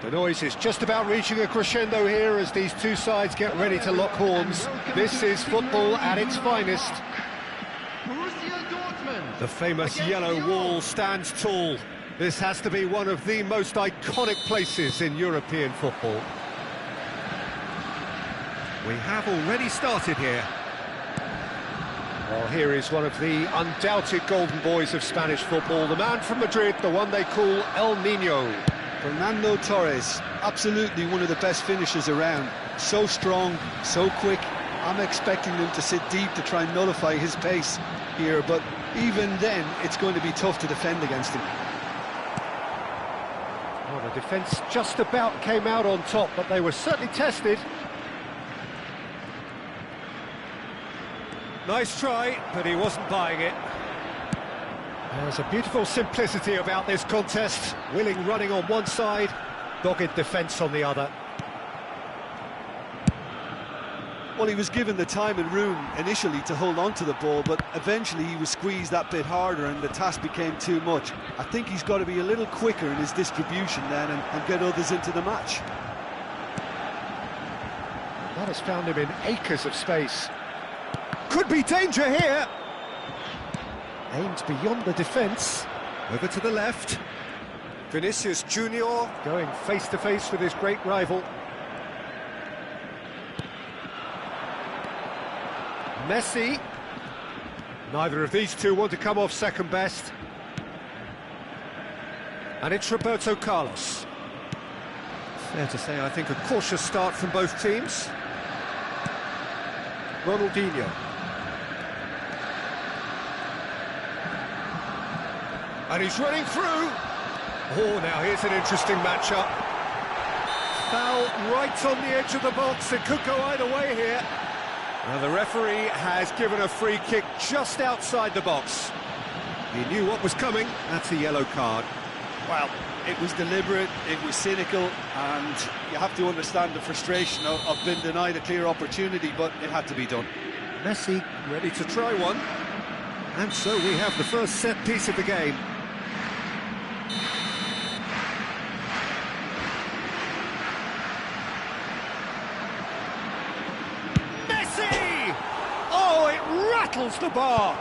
The noise is just about reaching a crescendo here as these two sides get ready to lock horns. This is football at its finest. The famous yellow wall stands tall. This has to be one of the most iconic places in European football. We have already started here. Well, here is one of the undoubted golden boys of Spanish football, the man from Madrid, the one they call El Niño. Fernando Torres, absolutely one of the best finishers around. So strong, so quick. I'm expecting them to sit deep to try and nullify his pace here, but even then, it's going to be tough to defend against him. Well, the defence just about came out on top, but they were certainly tested. Nice try, but he wasn't buying it. There's a beautiful simplicity about this contest. Willing running on one side, dogged defence on the other. Well, he was given the time and room initially to hold on to the ball, but eventually he was squeezed that bit harder and the task became too much. I think he's got to be a little quicker in his distribution then and get others into the match. That has found him in acres of space. Could be danger here. Aimed beyond the defence. Over to the left. Vinicius Junior going face to face with his great rival. Messi. Neither of these two want to come off second best. And it's Roberto Carlos. Fair to say, I think, a cautious start from both teams. Ronaldinho. And he's running through. Oh, now here's an interesting matchup. Foul right on the edge of the box. It could go either way here. Now the referee has given a free kick just outside the box. He knew what was coming. That's a yellow card. Well, it was deliberate, it was cynical, and you have to understand the frustration of being denied a clear opportunity, but it had to be done. Messi ready to try one. And so we have the first set piece of the game. Messi! Oh, it rattles the bar.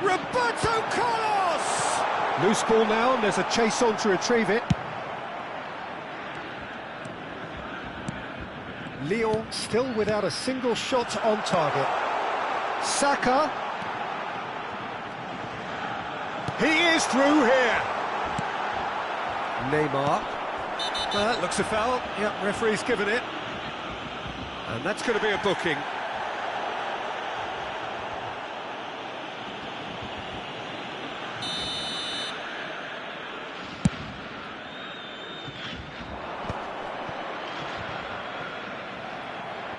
Roberto Carlos! Loose ball now, and there's a chase on to retrieve it. Lyon still without a single shot on target. Saka. He is through here. Neymar. That looks a foul. Yep, referee's given it. And that's going to be a booking.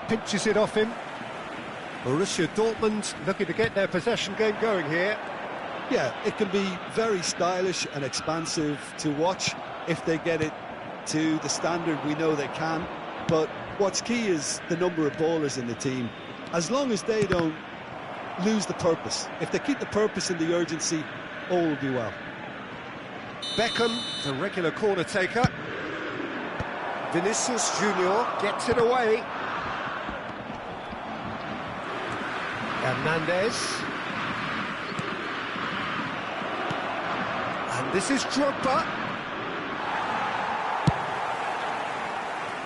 Pinches it off him. Borussia Dortmund looking to get their possession game going here. Yeah, it can be very stylish and expansive to watch if they get it to the standard we know they can. But what's key is the number of ballers in the team. As long as they don't lose the purpose, if they keep the purpose and the urgency, all will be well. Beckham, the regular corner taker. Vinicius Junior gets it away. Hernandez. And this is Drogba.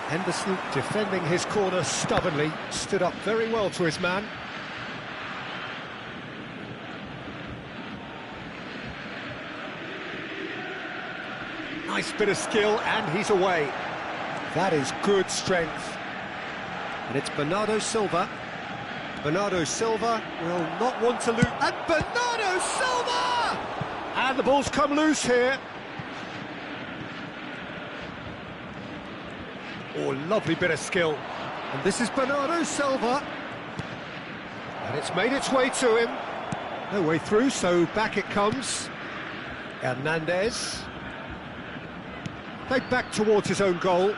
Henderson defending his corner stubbornly, stood up very well to his man. Nice bit of skill, and he's away. That is good strength. And it's Bernardo Silva. Bernardo Silva will not want to lose. And Bernardo Silva! And the ball's come loose here. Oh, lovely bit of skill. And this is Bernardo Silva. And it's made its way to him. No way through, so back it comes. Hernandez. Played back towards his own goal.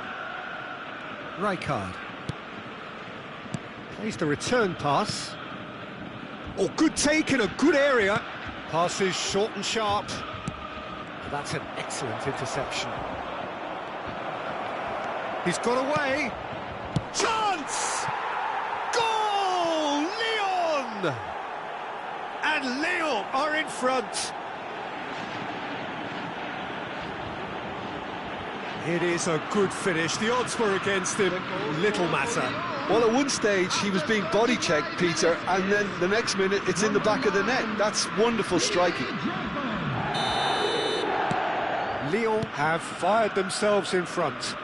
Rijkaard. Plays the return pass. Oh, good take in a good area. Passes short and sharp. That's an excellent interception. He's got away. Chance! Goal! Lyon! And Lyon are in front. It is a good finish. The odds were against him. Little matter. Well, at one stage he was being body checked, Peter, and then the next minute it's in the back of the net. That's wonderful striking. Lyon have fired themselves in front.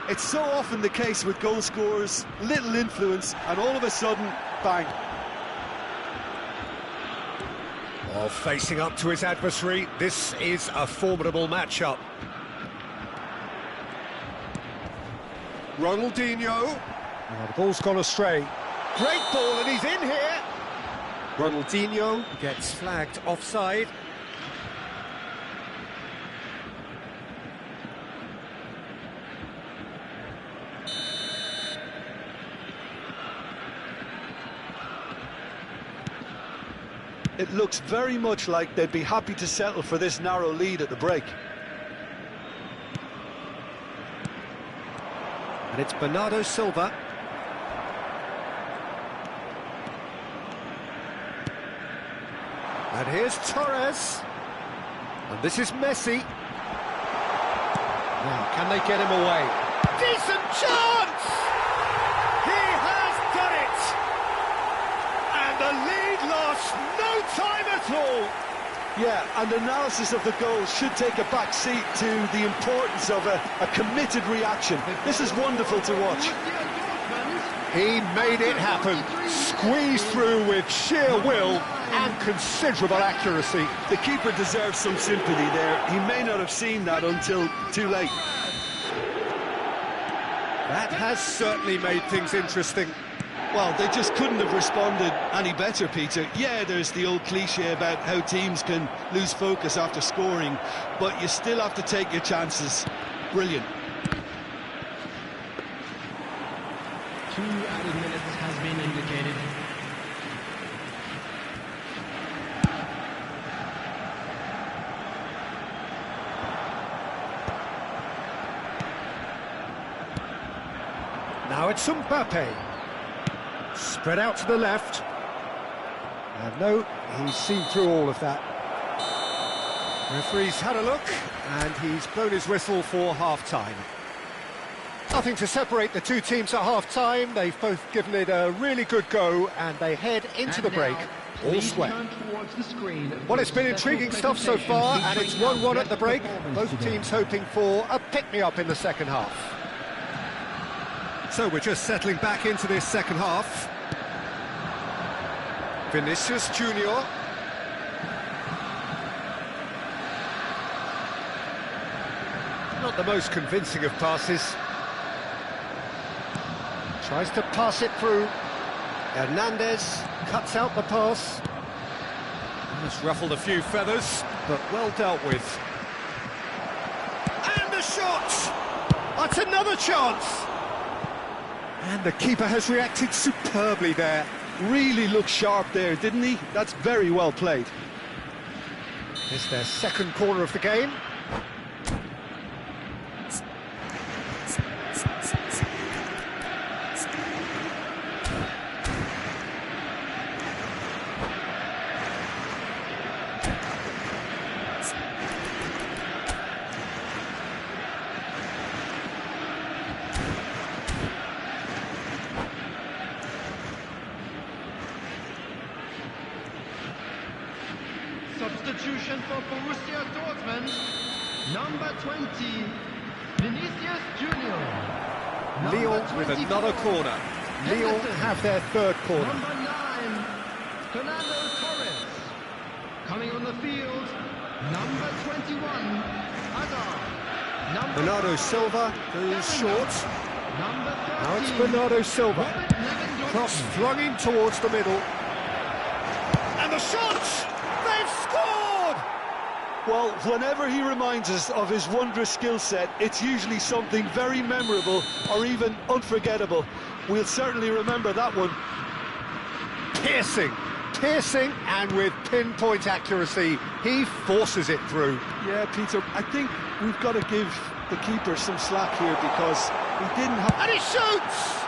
It's so often the case with goal scorers, little influence, and all of a sudden, bang. Oh, facing up to his adversary, this is a formidable matchup. Ronaldinho. Oh, the ball's gone astray. Great ball, and he's in here. Ronaldinho gets flagged offside. It looks very much like they'd be happy to settle for this narrow lead at the break. And it's Bernardo Silva. And here's Torres. And this is Messi. Now, can they get him away? Decent chance! He has done it! And the lead lost no time at all! Yeah, and analysis of the goal should take a back seat to the importance of a committed reaction. This is wonderful to watch. He made it happen, squeezed through with sheer will and considerable accuracy. The keeper deserves some sympathy there. He may not have seen that until too late. That has certainly made things interesting. Well, they just couldn't have responded any better, Peter. Yeah, there's the old cliche about how teams can lose focus after scoring, but you still have to take your chances. Brilliant. 2 added minutes has been indicated. Now it's Mbappe. Spread out to the left. And no, he's seen through all of that. Referee's had a look, and he's blown his whistle for half-time. Nothing to separate the two teams at half-time. They've both given it a really good go, and they head into the break all square. Well, it's been intriguing stuff so far, and it's 1-1 at the break. Both teams hoping for a pick-me-up in the second half. So we're just settling back into this second half. Vinicius Junior. Not the most convincing of passes. Tries to pass it through. Hernandez cuts out the pass. Just ruffled a few feathers, but well dealt with. And a shot! That's another chance! And the keeper has reacted superbly there. Really looked sharp there, didn't he? That's very well played. It's their second corner of the game. Substitution for Borussia Dortmund, number 20, Vinicius Junior. Lyon with another corner. Lyon have their third corner. Number 9, Fernando Torres. Coming on the field, number 21, Hazard. Bernardo Silva goes short. Number 30, Now it's Bernardo Silva. Robert Lewandowski. Cross flung in towards the middle. And the shot! They've scored! Well, whenever he reminds us of his wondrous skill set, it's usually something very memorable or even unforgettable. We'll certainly remember that one. Piercing, Piercing and with pinpoint accuracy, he forces it through. Yeah, Peter, I think we've got to give the keeper some slack here because he didn't have... And he shoots!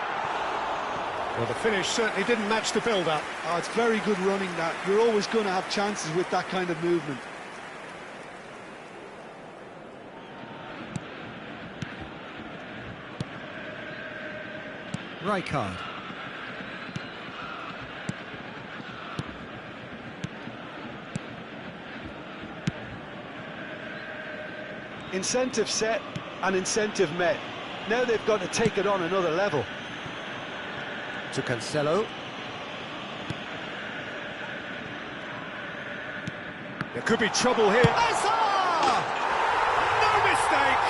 Well, the finish certainly didn't match the build-up. Oh, it's very good running, that. You're always going to have chances with that kind of movement. Rijkaard. Incentive set and incentive met. Now they've got to take it on another level. To Cancelo. There could be trouble here. Hazard! No mistake!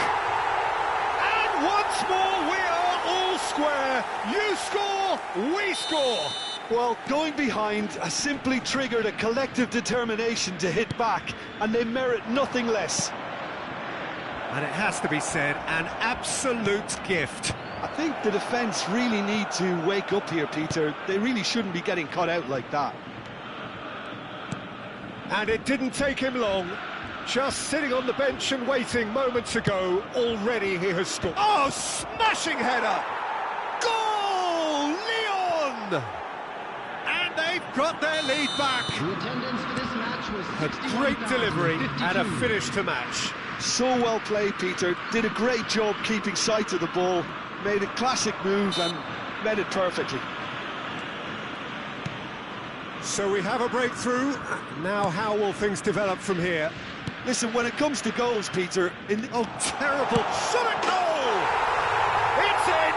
And once more we are all square. You score, we score. Well, going behind has simply triggered a collective determination to hit back, and they merit nothing less. And it has to be said, an absolute gift. I think the defence really need to wake up here, Peter. They really shouldn't be getting caught out like that. And it didn't take him long. Just sitting on the bench and waiting moments ago, already he has scored. Oh, smashing header! Goal! Leon! And they've got their lead back. The attendance for this match was A great delivery and a finish to match. So well played, Peter. Did a great job keeping sight of the ball. Made a classic move and met it perfectly. So we have a breakthrough. Now how will things develop from here? Listen, when it comes to goals, Peter... Oh, terrible shot at goal! It's in!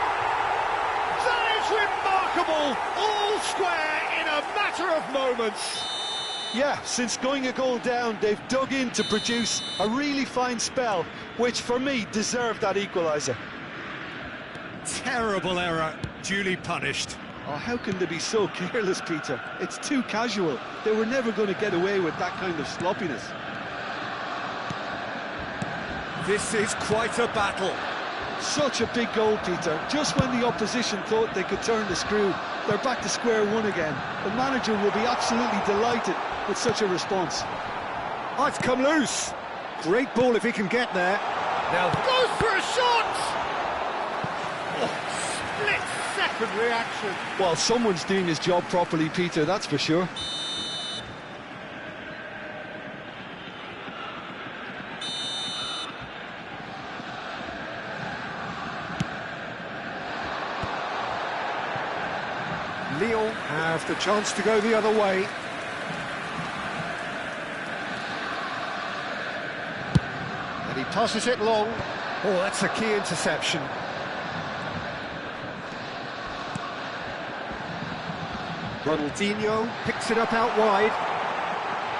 That is remarkable! All square in a matter of moments. Yeah, since going a goal down, they've dug in to produce a really fine spell, which for me deserved that equaliser. Terrible error, duly punished. Oh, how can they be so careless, Peter? It's too casual. They were never going to get away with that kind of sloppiness. This is quite a battle. Such a big goal, Peter. Just when the opposition thought they could turn the screw, they're back to square one again. The manager will be absolutely delighted with such a response. Oh, it's come loose. Great ball if he can get there. Now goes for a shot! Oh, split-second reaction. Well, someone's doing his job properly, Peter, that's for sure. Lyon have the chance to go the other way. And he passes it long. Oh, that's a key interception. Ronaldinho picks it up out wide.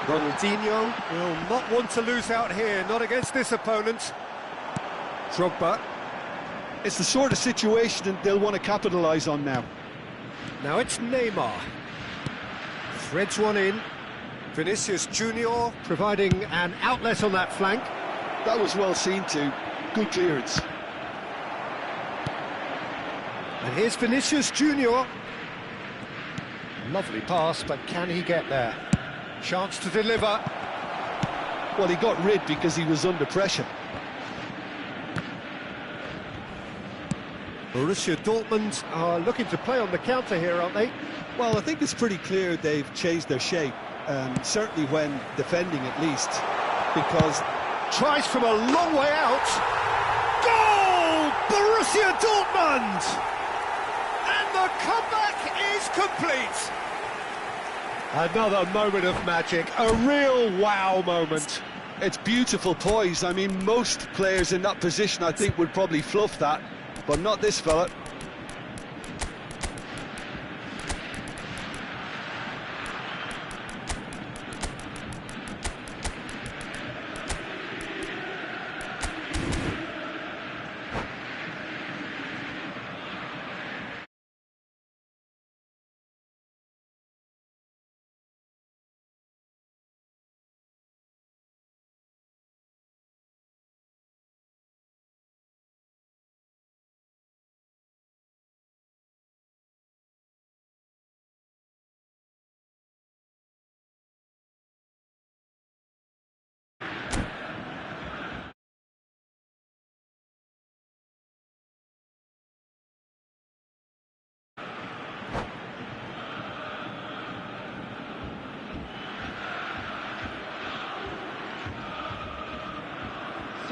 Ronaldinho will not want to lose out here, not against this opponent. Drogba. It's the sort of situation that they'll want to capitalise on now. Now it's Neymar. Threads one in. Vinicius Junior providing an outlet on that flank. That was well seen too. Good clearance. And here's Vinicius Junior. Lovely pass, but can he get there? Chance to deliver. Well, he got rid because he was under pressure. Borussia Dortmund are looking to play on the counter here, aren't they? Well, I think it's pretty clear they've changed their shape, certainly when defending at least, because... Tries from a long way out. Goal! Borussia Dortmund! And the comeback is complete. Another moment of magic, a real wow moment. It's beautiful poise. I mean, most players in that position, I think, would probably fluff that, but not this fella.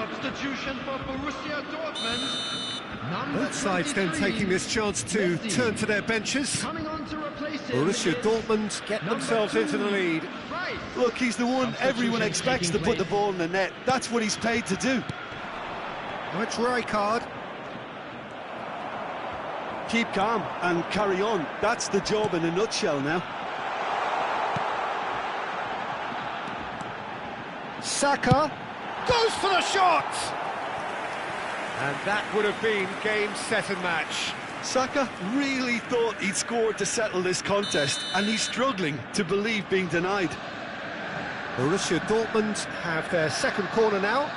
Substitution for Borussia Dortmund. Number Both sides then 23, taking this chance to Messi. turn to their benches. Coming on to replace him Borussia is Dortmund get number themselves 2, into the lead. Right. Look, he's the one everyone Substitution expects to taking put the place. ball in the net. That's what he's paid to do. Now it's Rijkaard. Keep calm and carry on. That's the job in a nutshell now. Saka goes for the shot! And that would have been game, set and match. Saka really thought he'd scored to settle this contest, and he's struggling to believe being denied. Borussia Dortmund have their second corner now.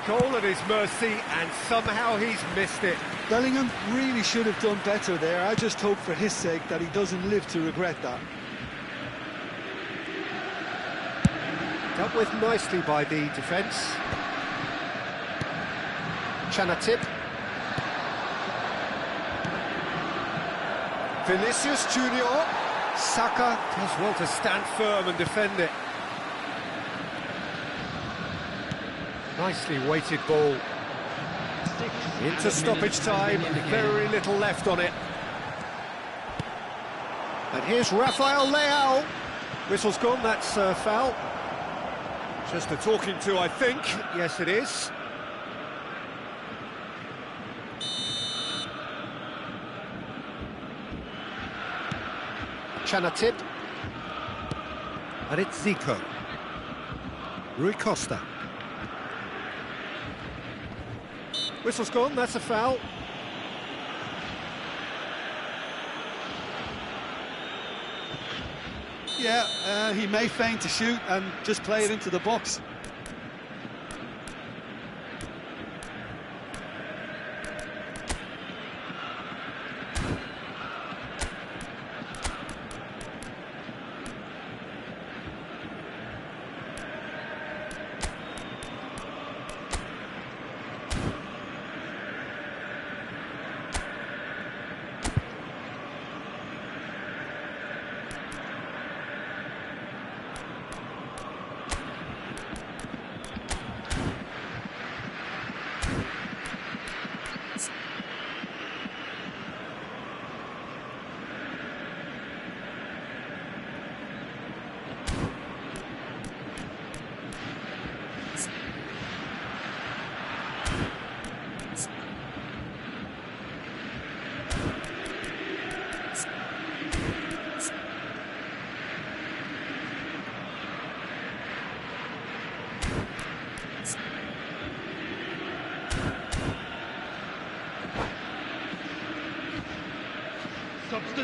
Goal at his mercy, and somehow he's missed it. Bellingham really should have done better there. I just hope for his sake that he doesn't live to regret that. Dealt with nicely by the defence. Chanatip. Vinicius Junior. Saka does well to stand firm and defend it. Nicely weighted ball. Into stoppage time, very little left on it. And here's Rafael Leao. Whistle's gone, that's a foul. Just a talking to, I think. Yes, it is. Chanatip. And it's Zico. Rui Costa. Whistle's gone, that's a foul. Yeah, he may feign to shoot and just play it into the box.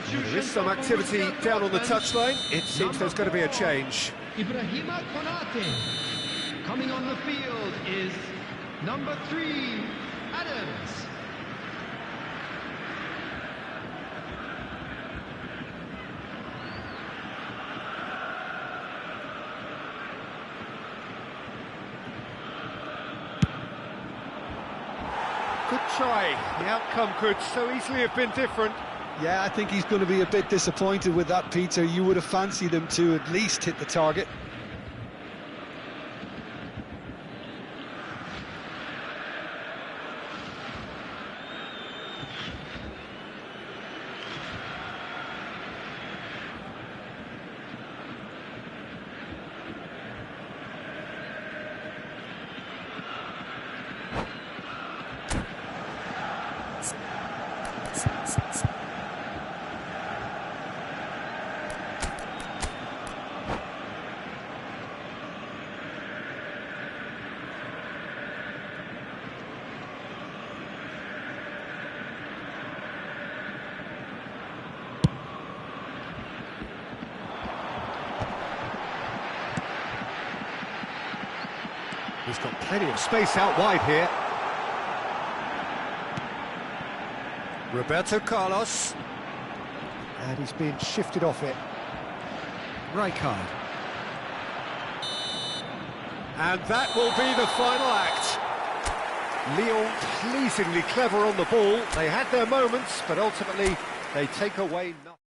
There is some activity down on the touchline. It seems there's going to be a change. Ibrahima Konate. Coming on the field is number 3, Adams. Good try. The outcome could so easily have been different. Yeah, I think he's going to be a bit disappointed with that, Peter. You would have fancied him to at least hit the target. He's got plenty of space out wide here. Roberto Carlos. And he's been shifted off it. Rijkaard. And that will be the final act. Lyon pleasingly clever on the ball. They had their moments, but ultimately they take away nothing.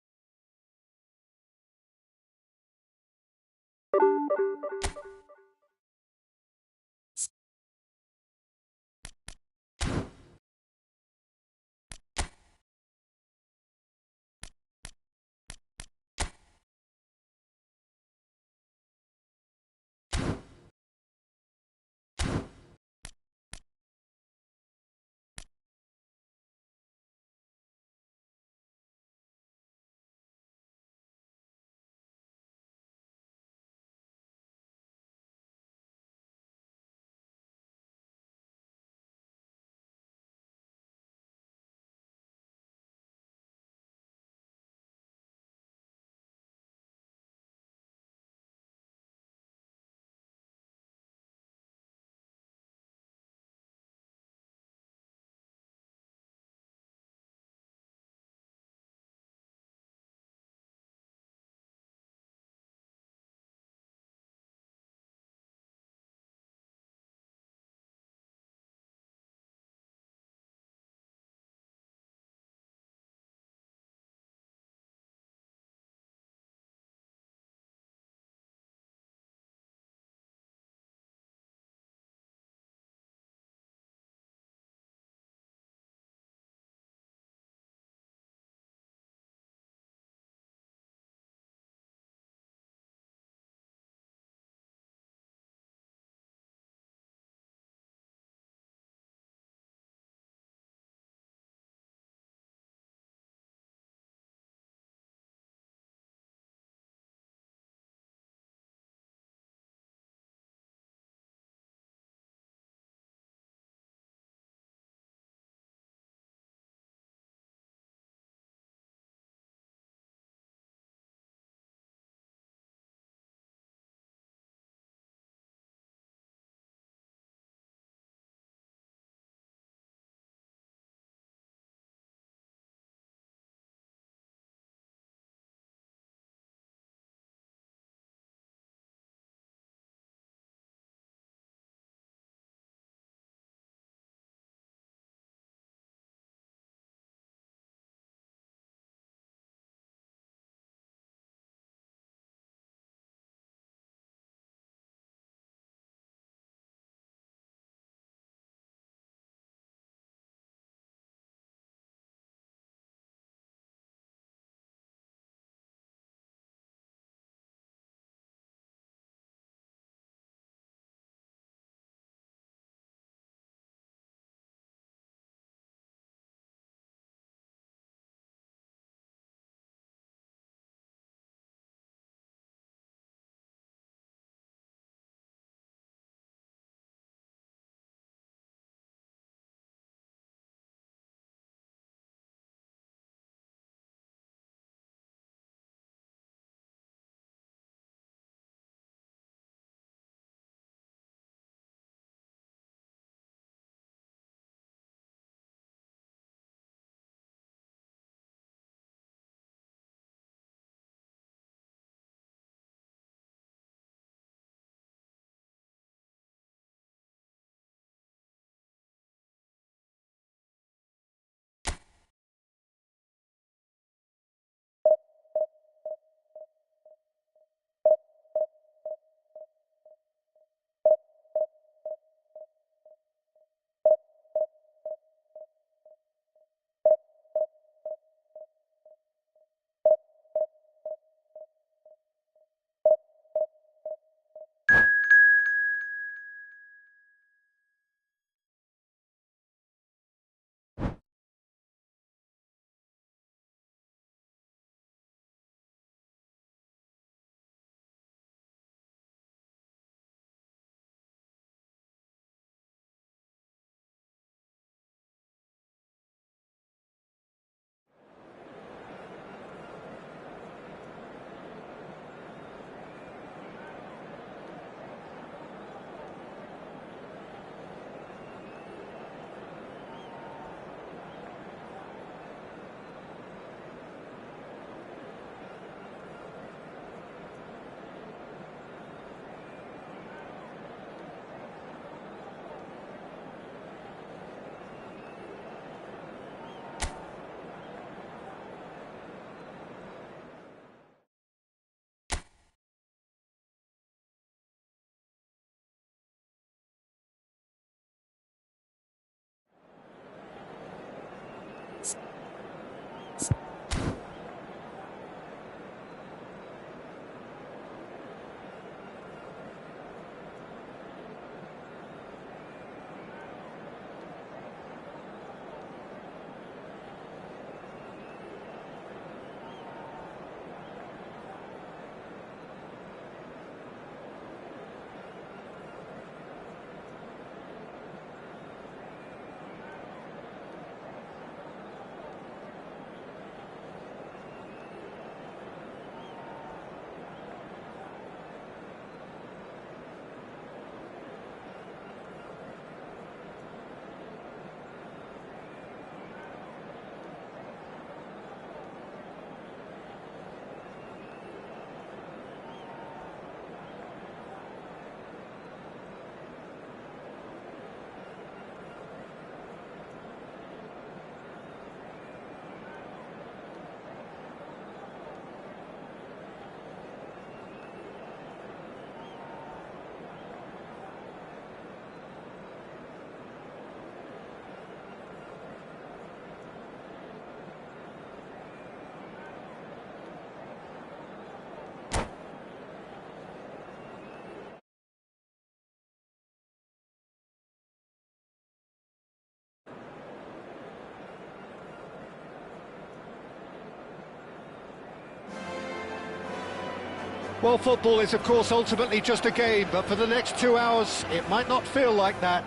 Well, football is, of course, ultimately just a game, but for the next 2 hours, it might not feel like that.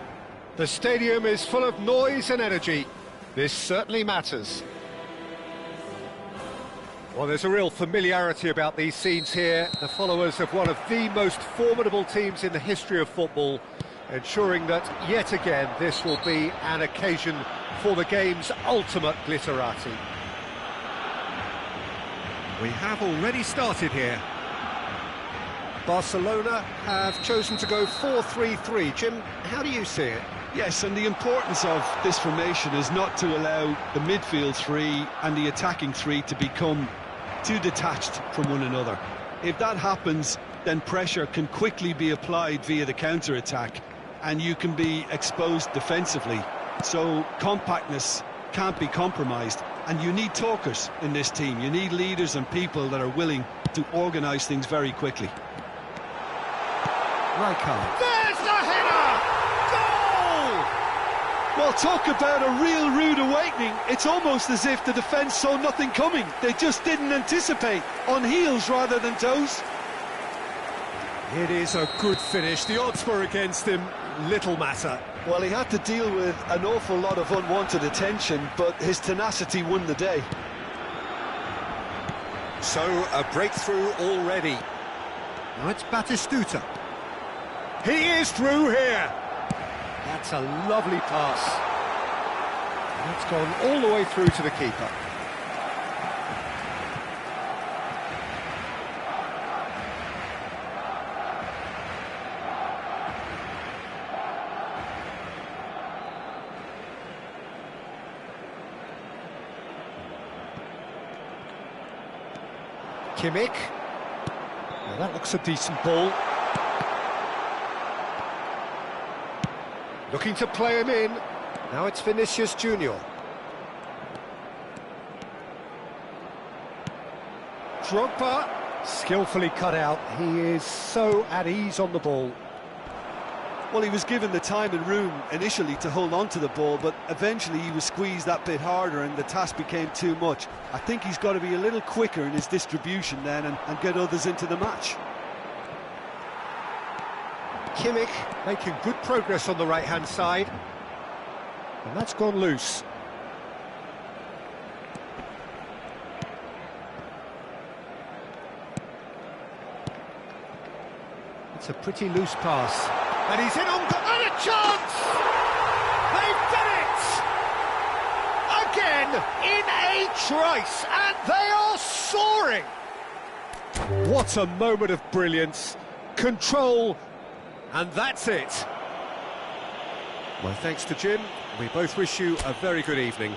The stadium is full of noise and energy. This certainly matters. Well, there's a real familiarity about these scenes here. The followers of one of the most formidable teams in the history of football, ensuring that, yet again, this will be an occasion for the game's ultimate glitterati. We have already started here. Barcelona have chosen to go 4-3-3. Jim, how do you see it? Yes, and the importance of this formation is not to allow the midfield three and the attacking three to become too detached from one another. If that happens, then pressure can quickly be applied via the counter-attack, and you can be exposed defensively. So compactness can't be compromised, and you need talkers in this team. You need leaders and people that are willing to organise things very quickly. Rijkaard. There's the header! Goal! Well, talk about a real rude awakening. It's almost as if the defence saw nothing coming. They just didn't anticipate, on heels rather than toes. It is a good finish. The odds were against him. Little matter. Well, he had to deal with an awful lot of unwanted attention, but his tenacity won the day. So, a breakthrough already. Now it's Batistuta. He is through here. That's a lovely pass. And it's gone all the way through to the keeper. Kimmich. Well, that looks a decent ball. Looking to play him in. Now it's Vinicius Junior. Drogba, skillfully cut out. He is so at ease on the ball. Well, he was given the time and room initially to hold on to the ball, but eventually he was squeezed that bit harder and the task became too much. I think he's got to be a little quicker in his distribution then and get others into the match. Kimmich making good progress on the right-hand side. And that's gone loose. It's a pretty loose pass. And he's in on and a chance! They've done it! Again, in a trice, and they are soaring! What a moment of brilliance, control, and that's it. My thanks to Jim. We both wish you a very good evening.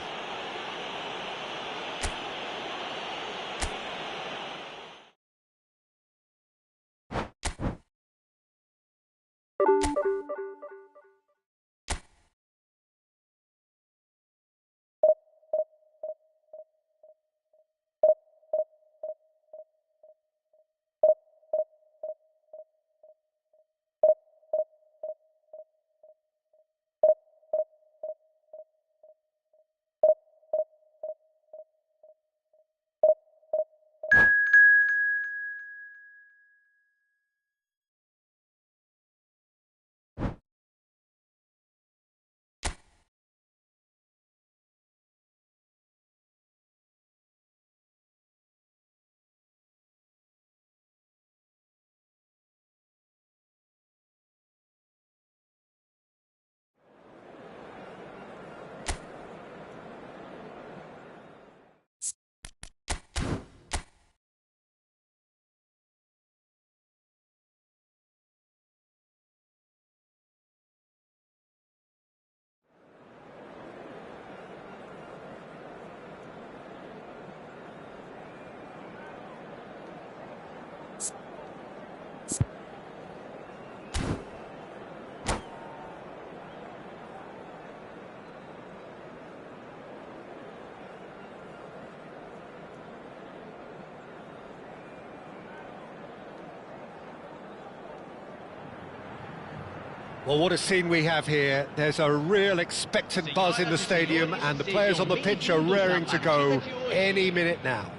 Well, what a scene we have here. There's a real expectant buzz in the stadium, and the players on the pitch are raring to go any minute now.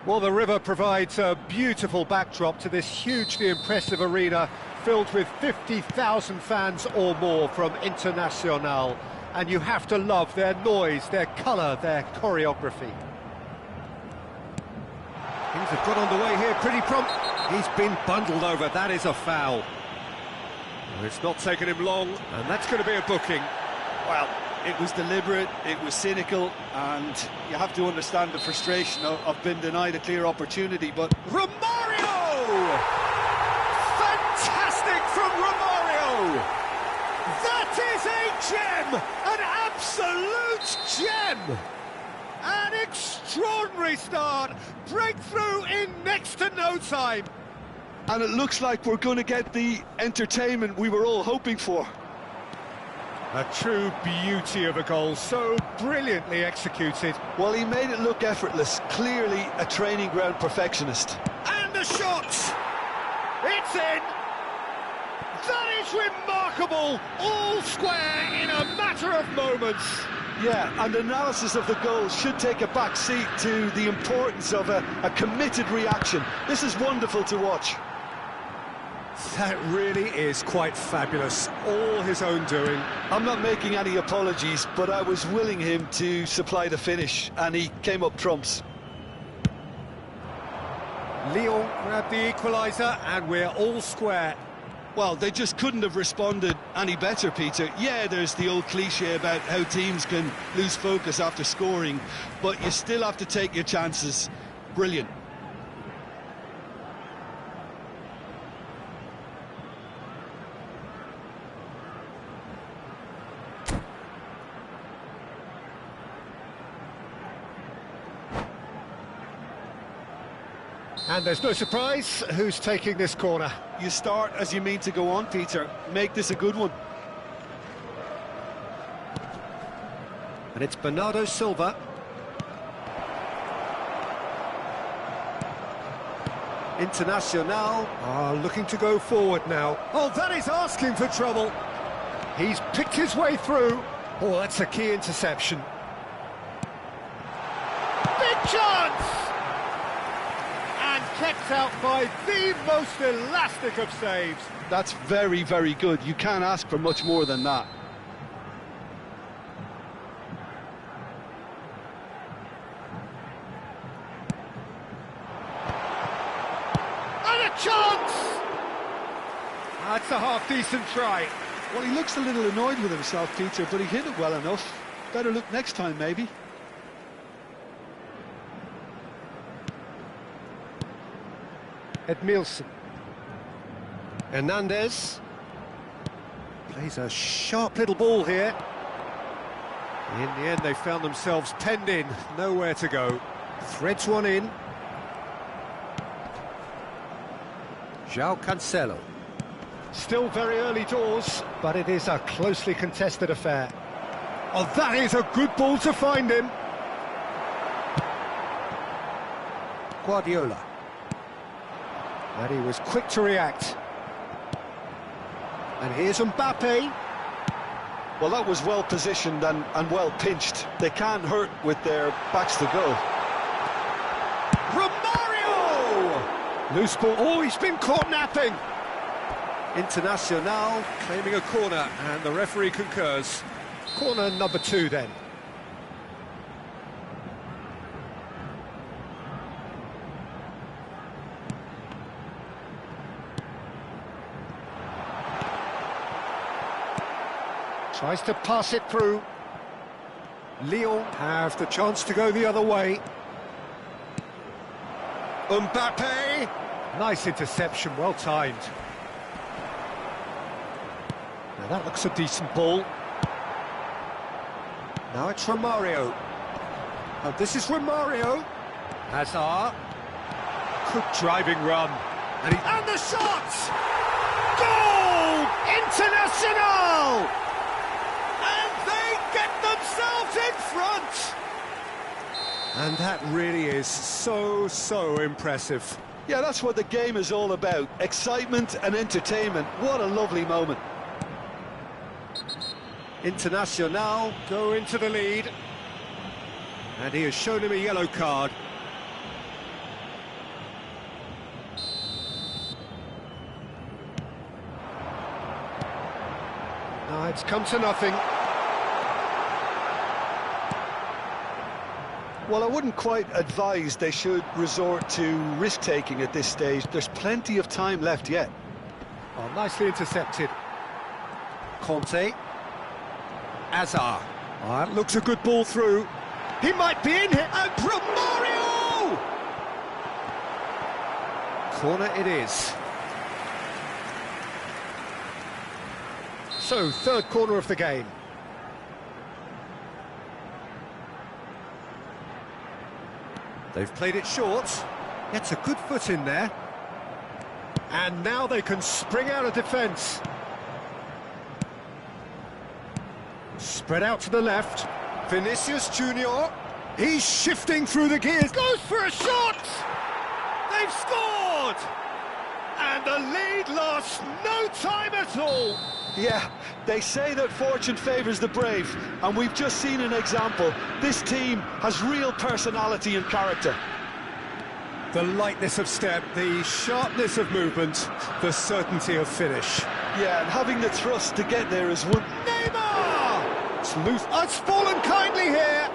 Well, the river provides a beautiful backdrop to this hugely impressive arena filled with 50,000 fans or more from Internacional. And you have to love their noise, their colour, their choreography. Things have got underway here pretty prompt. He's been bundled over, that is a foul. It's not taken him long, and that's going to be a booking. Well, it was deliberate, it was cynical, and you have to understand the frustration of being denied a clear opportunity, but... Romario! Fantastic from Romario! That is a gem! An absolute gem! An extraordinary start! Breakthrough in next to no time! And it looks like we're going to get the entertainment we were all hoping for. A true beauty of a goal, so brilliantly executed. Well, he made it look effortless, clearly a training ground perfectionist. And the shot! It's in! That is remarkable! All square in a matter of moments. Yeah, and analysis of the goal should take a back seat to the importance of a committed reaction. This is wonderful to watch. That really is quite fabulous, all his own doing. I'm not making any apologies, but I was willing him to supply the finish, and he came up trumps. Lyon grabbed the equaliser, and we're all square. Well, they just couldn't have responded any better, Peter. Yeah, there's the old cliche about how teams can lose focus after scoring, but you still have to take your chances. Brilliant. And there's no surprise who's taking this corner. You start as you mean to go on, Peter. Make this a good one. And it's Bernardo Silva. Internacional are looking to go forward now. Oh, that is asking for trouble. He's picked his way through. Oh, that's a key interception. Big chance! And kept out by the most elastic of saves. That's very, very good. You can't ask for much more than that. And a chance! That's a half-decent try. Well, he looks a little annoyed with himself, Peter, but he hit it well enough. Better look next time, maybe. Edmilson. Hernandez. Plays a sharp little ball here. In the end, they found themselves penned in. Nowhere to go. Threads one in. João Cancelo. Still very early doors, but it is a closely contested affair. Oh, that is a good ball to find him. Guardiola. And he was quick to react. And here's Mbappe. Well, that was well positioned and well pinched. They can't hurt with their backs to goal. Romario! Loose ball. Oh, he's been caught napping. Internacional claiming a corner, and the referee concurs. Corner number 2 then. Tries to pass it through. Lyon have the chance to go the other way. Mbappe! Nice interception, well timed. Now that looks a decent ball. Now it's Romario. Oh, this is Romario. Hazard. Good driving run. And the shot! Goal! Internacional! And they get themselves in front! And that really is so impressive. Yeah, that's what the game is all about. Excitement and entertainment. What a lovely moment. Internacional go into the lead. And he has shown him a yellow card. It's come to nothing. Well, I wouldn't quite advise they should resort to risk-taking at this stage. There's plenty of time left yet. Oh, nicely intercepted. Conte. Azar. Oh, that looks a good ball through. He might be in here. And Romario! Corner it is. So, third corner of the game. They've played it short. Gets a good foot in there. And now they can spring out of defence. Spread out to the left. Vinicius Junior. He's shifting through the gears. Goes for a shot! They've scored! And the lead lasts no time at all. Yeah, they say that fortune favours the brave, and we've just seen an example. This team has real personality and character. The lightness of step, the sharpness of movement, the certainty of finish. Yeah, and having the thrust to get there is one. Neymar! It's loose. Oh, it's fallen kindly here.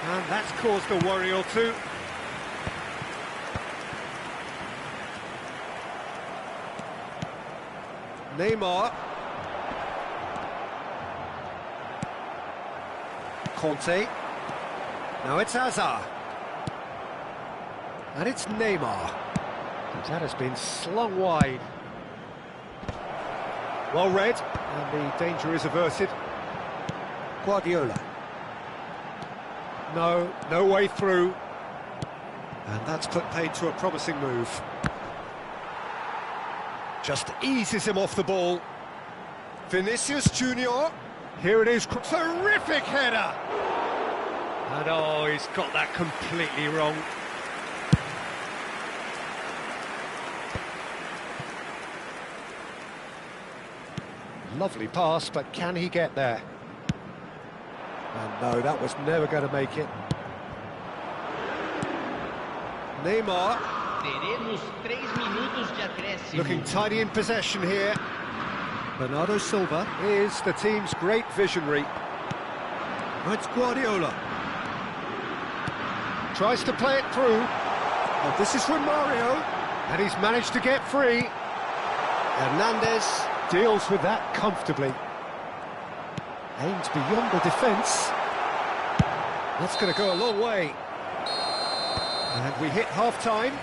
And that's caused a worry or two. Neymar. Conte. Now it's Azar. And it's Neymar. That has been slung wide. Well read, and the danger is averted. Guardiola. No way through. And that's put paid to a promising move. Just eases him off the ball. Vinicius Junior. Here it is. Terrific header. And oh, he's got that completely wrong. Lovely pass, but can he get there? And no, that was never going to make it. Neymar. Teremos 3 minutos de acréscimo. Looking tidy in possession here. Bernardo Silva is the team's great visionary. It's Guardiola. Tries to play it through. Oh, this is Romario. And he's managed to get free. Hernandez deals with that comfortably. Aims beyond the defence. That's going to go a long way. And we hit half-time.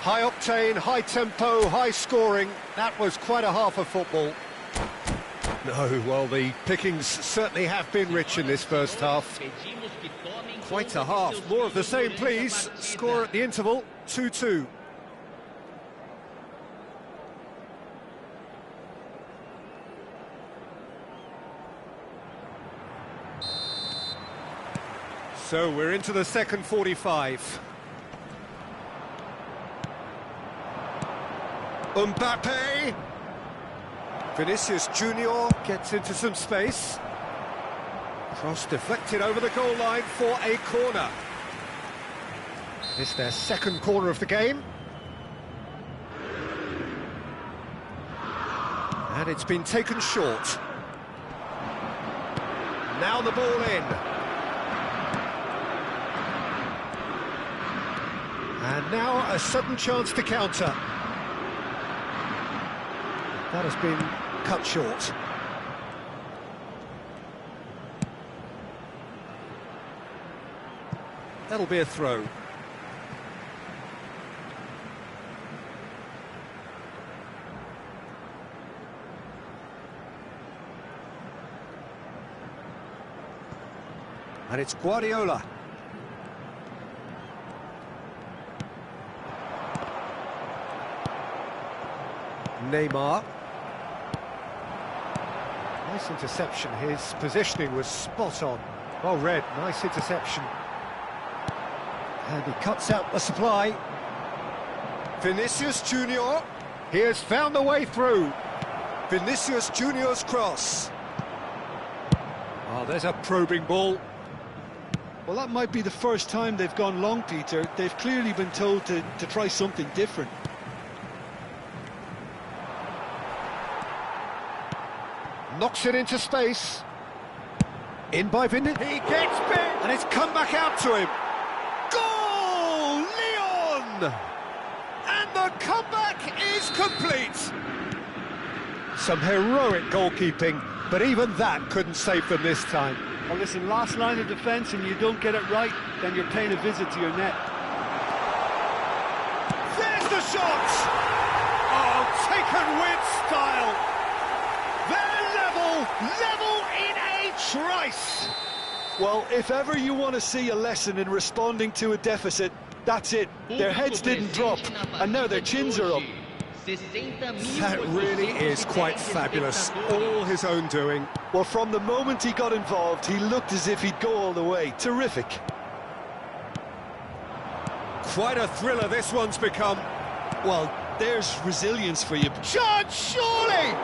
High octane, high tempo, high scoring. That was quite a half of football. No, well, the pickings certainly have been rich in this first half. Quite a half. More of the same, please. Score at the interval, 2-2. So we're into the second 45. Mbappe. Vinicius Junior gets into some space. Cross deflected over the goal line for a corner. It's their second corner of the game. And it's been taken short. Now the ball in. And now a sudden chance to counter. That has been cut short. That'll be a throw. And it's Guardiola. Neymar. Nice interception. His positioning was spot on. Well read. Nice interception. And he cuts out the supply. Vinicius Junior. He has found the way through. Vinicius Junior's cross. Oh, there's a probing ball. Well, that might be the first time they've gone long, Peter. They've clearly been told to try something different. Knocks it into space. In by Vinny. He gets bit, and it's come back out to him. Goal! Leon! And the comeback is complete. Some heroic goalkeeping, but even that couldn't save them this time. Well, listen, last line of defence and you don't get it right, then you're paying a visit to your net. There's the shot! Oh, taken with style. They're level in a trice. Well, if ever you want to see a lesson in responding to a deficit, that's it. Their heads didn't drop, and now their chins are up. That really is quite fabulous. All his own doing. Well, from the moment he got involved, he looked as if he'd go all the way. Terrific. Quite a thriller this one's become. Well, there's resilience for you. Chance, surely!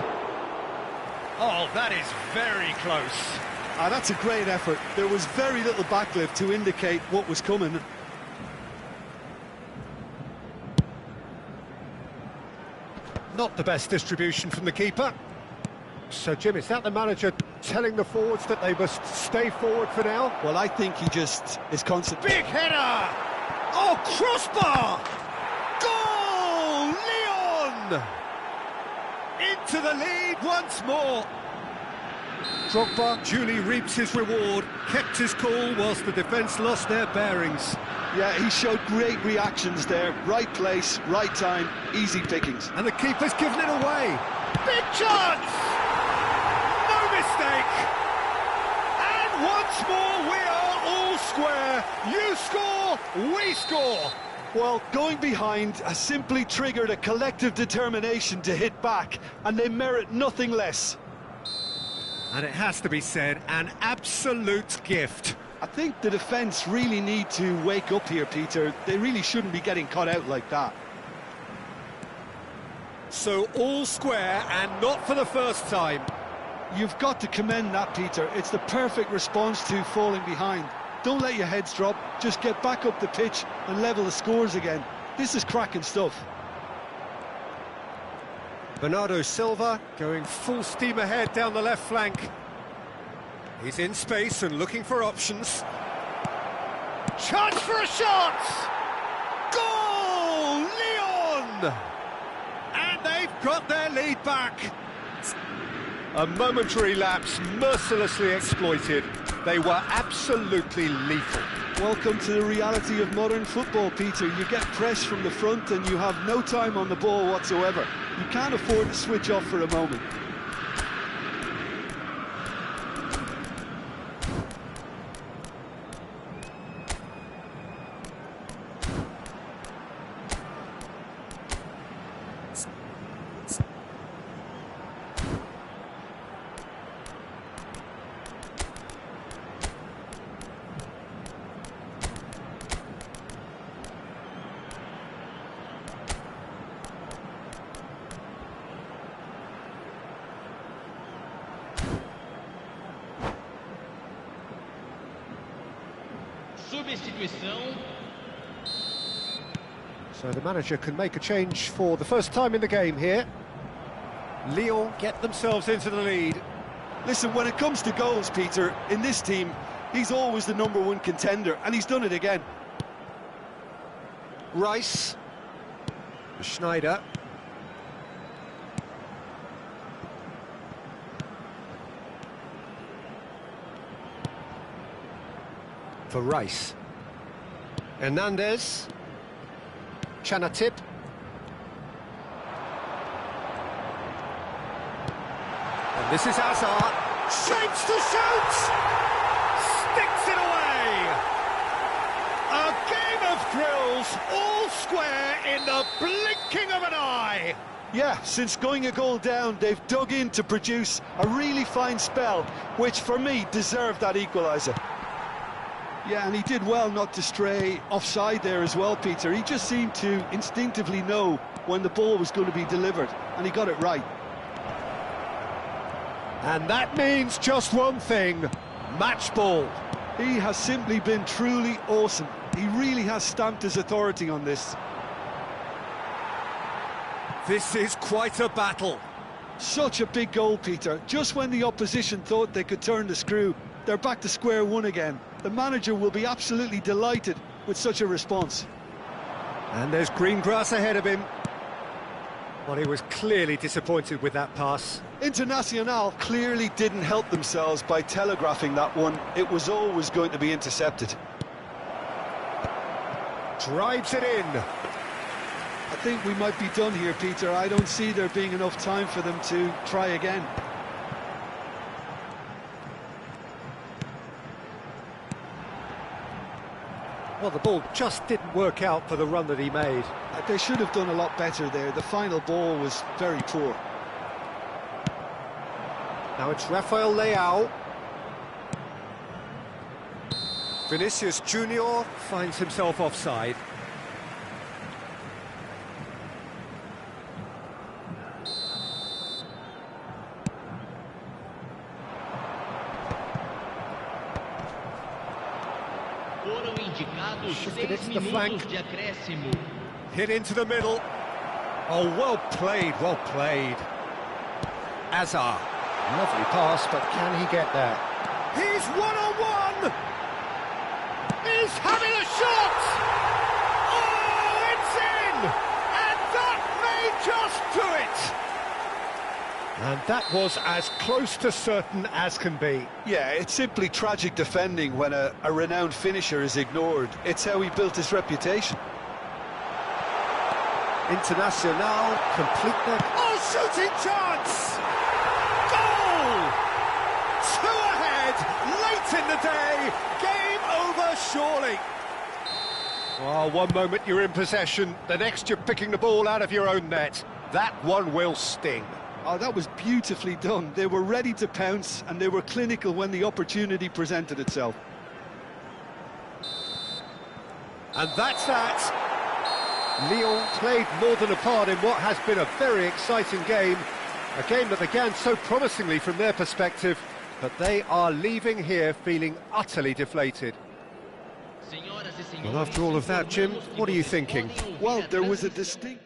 Oh, that is very close. That's a great effort. There was very little backlift to indicate what was coming. Not the best distribution from the keeper. So, Jim, is that the manager telling the forwards that they must stay forward for now? Well, I think he just is constant. Big header! Oh, crossbar! Goal! Leon! Into the lead once more. Drogba duly reaps his reward, kept his cool whilst the defence lost their bearings. Yeah, he showed great reactions there. Right place, right time, easy pickings. And the keeper's given it away. Big chance! No mistake! And once more we are all square. You score, we score. Well, going behind has simply triggered a collective determination to hit back, and they merit nothing less. And it has to be said, an absolute gift. I think the defence really need to wake up here, Peter. They really shouldn't be getting caught out like that. So all square, and not for the first time. You've got to commend that, Peter. It's the perfect response to falling behind. Don't let your heads drop, just get back up the pitch and level the scores again. This is cracking stuff. Bernardo Silva going full steam ahead down the left flank. He's in space and looking for options. Chance for a shot! Goal! Leon! And they've got their lead back. A momentary lapse mercilessly exploited. They were absolutely lethal. Welcome to the reality of modern football, Peter. You get press from the front and you have no time on the ball whatsoever. You can't afford to switch off for a moment. Substituição. So the manager can make a change for the first time in the game here. Lyon get themselves into the lead. Listen, when it comes to goals, Peter, in this team, he's always the #1 contender, and he's done it again. Rice. Schneider. For Rice. Hernandez. Chanatip. And this is Hazard. Shapes to shoot! Sticks it away! A game of thrills, all square in the blinking of an eye! Yeah, since going a goal down, they've dug in to produce a really fine spell, which for me deserved that equaliser. Yeah, and he did well not to stray offside there as well, Peter. He just seemed to instinctively know when the ball was going to be delivered, and he got it right. And that means just one thing, match ball. He has simply been truly awesome. He really has stamped his authority on this. This is quite a battle. Such a big goal, Peter. Just when the opposition thought they could turn the screw, they're back to square one again. The manager will be absolutely delighted with such a response. And there's green grass ahead of him. Well, he was clearly disappointed with that pass. Internacional clearly didn't help themselves by telegraphing that one. It was always going to be intercepted. Drives it in. I think we might be done here, Peter. I don't see there being enough time for them to try again. Well, the ball just didn't work out for the run that he made. They should have done a lot better there. The final ball was very poor. Now it's Rafael Leao. Vinicius Junior finds himself offside. Foram indicados Shifted 6 into the flank. minutos de acréscimo. Hit into the middle. Oh, well played, well played. Azar. Lovely pass, but can he get there? He's one-on-one! He's having a shot! Oh, it's in! And that may just do it! And that was as close to certain as can be. Yeah, it's simply tragic defending when a renowned finisher is ignored. It's how he built his reputation. Internacional, complete their... Oh, shooting chance! Goal! 2 ahead, late in the day, game over surely. Oh, one moment you're in possession, the next you're picking the ball out of your own net. That one will sting. Oh, that was beautifully done. They were ready to pounce, and they were clinical when the opportunity presented itself. And that's that. Lyon played more than a part in what has been a very exciting game. A game that began so promisingly from their perspective, but they are leaving here feeling utterly deflated. Well, after all of that, Jim, what are you thinking? Well, there was a distinct...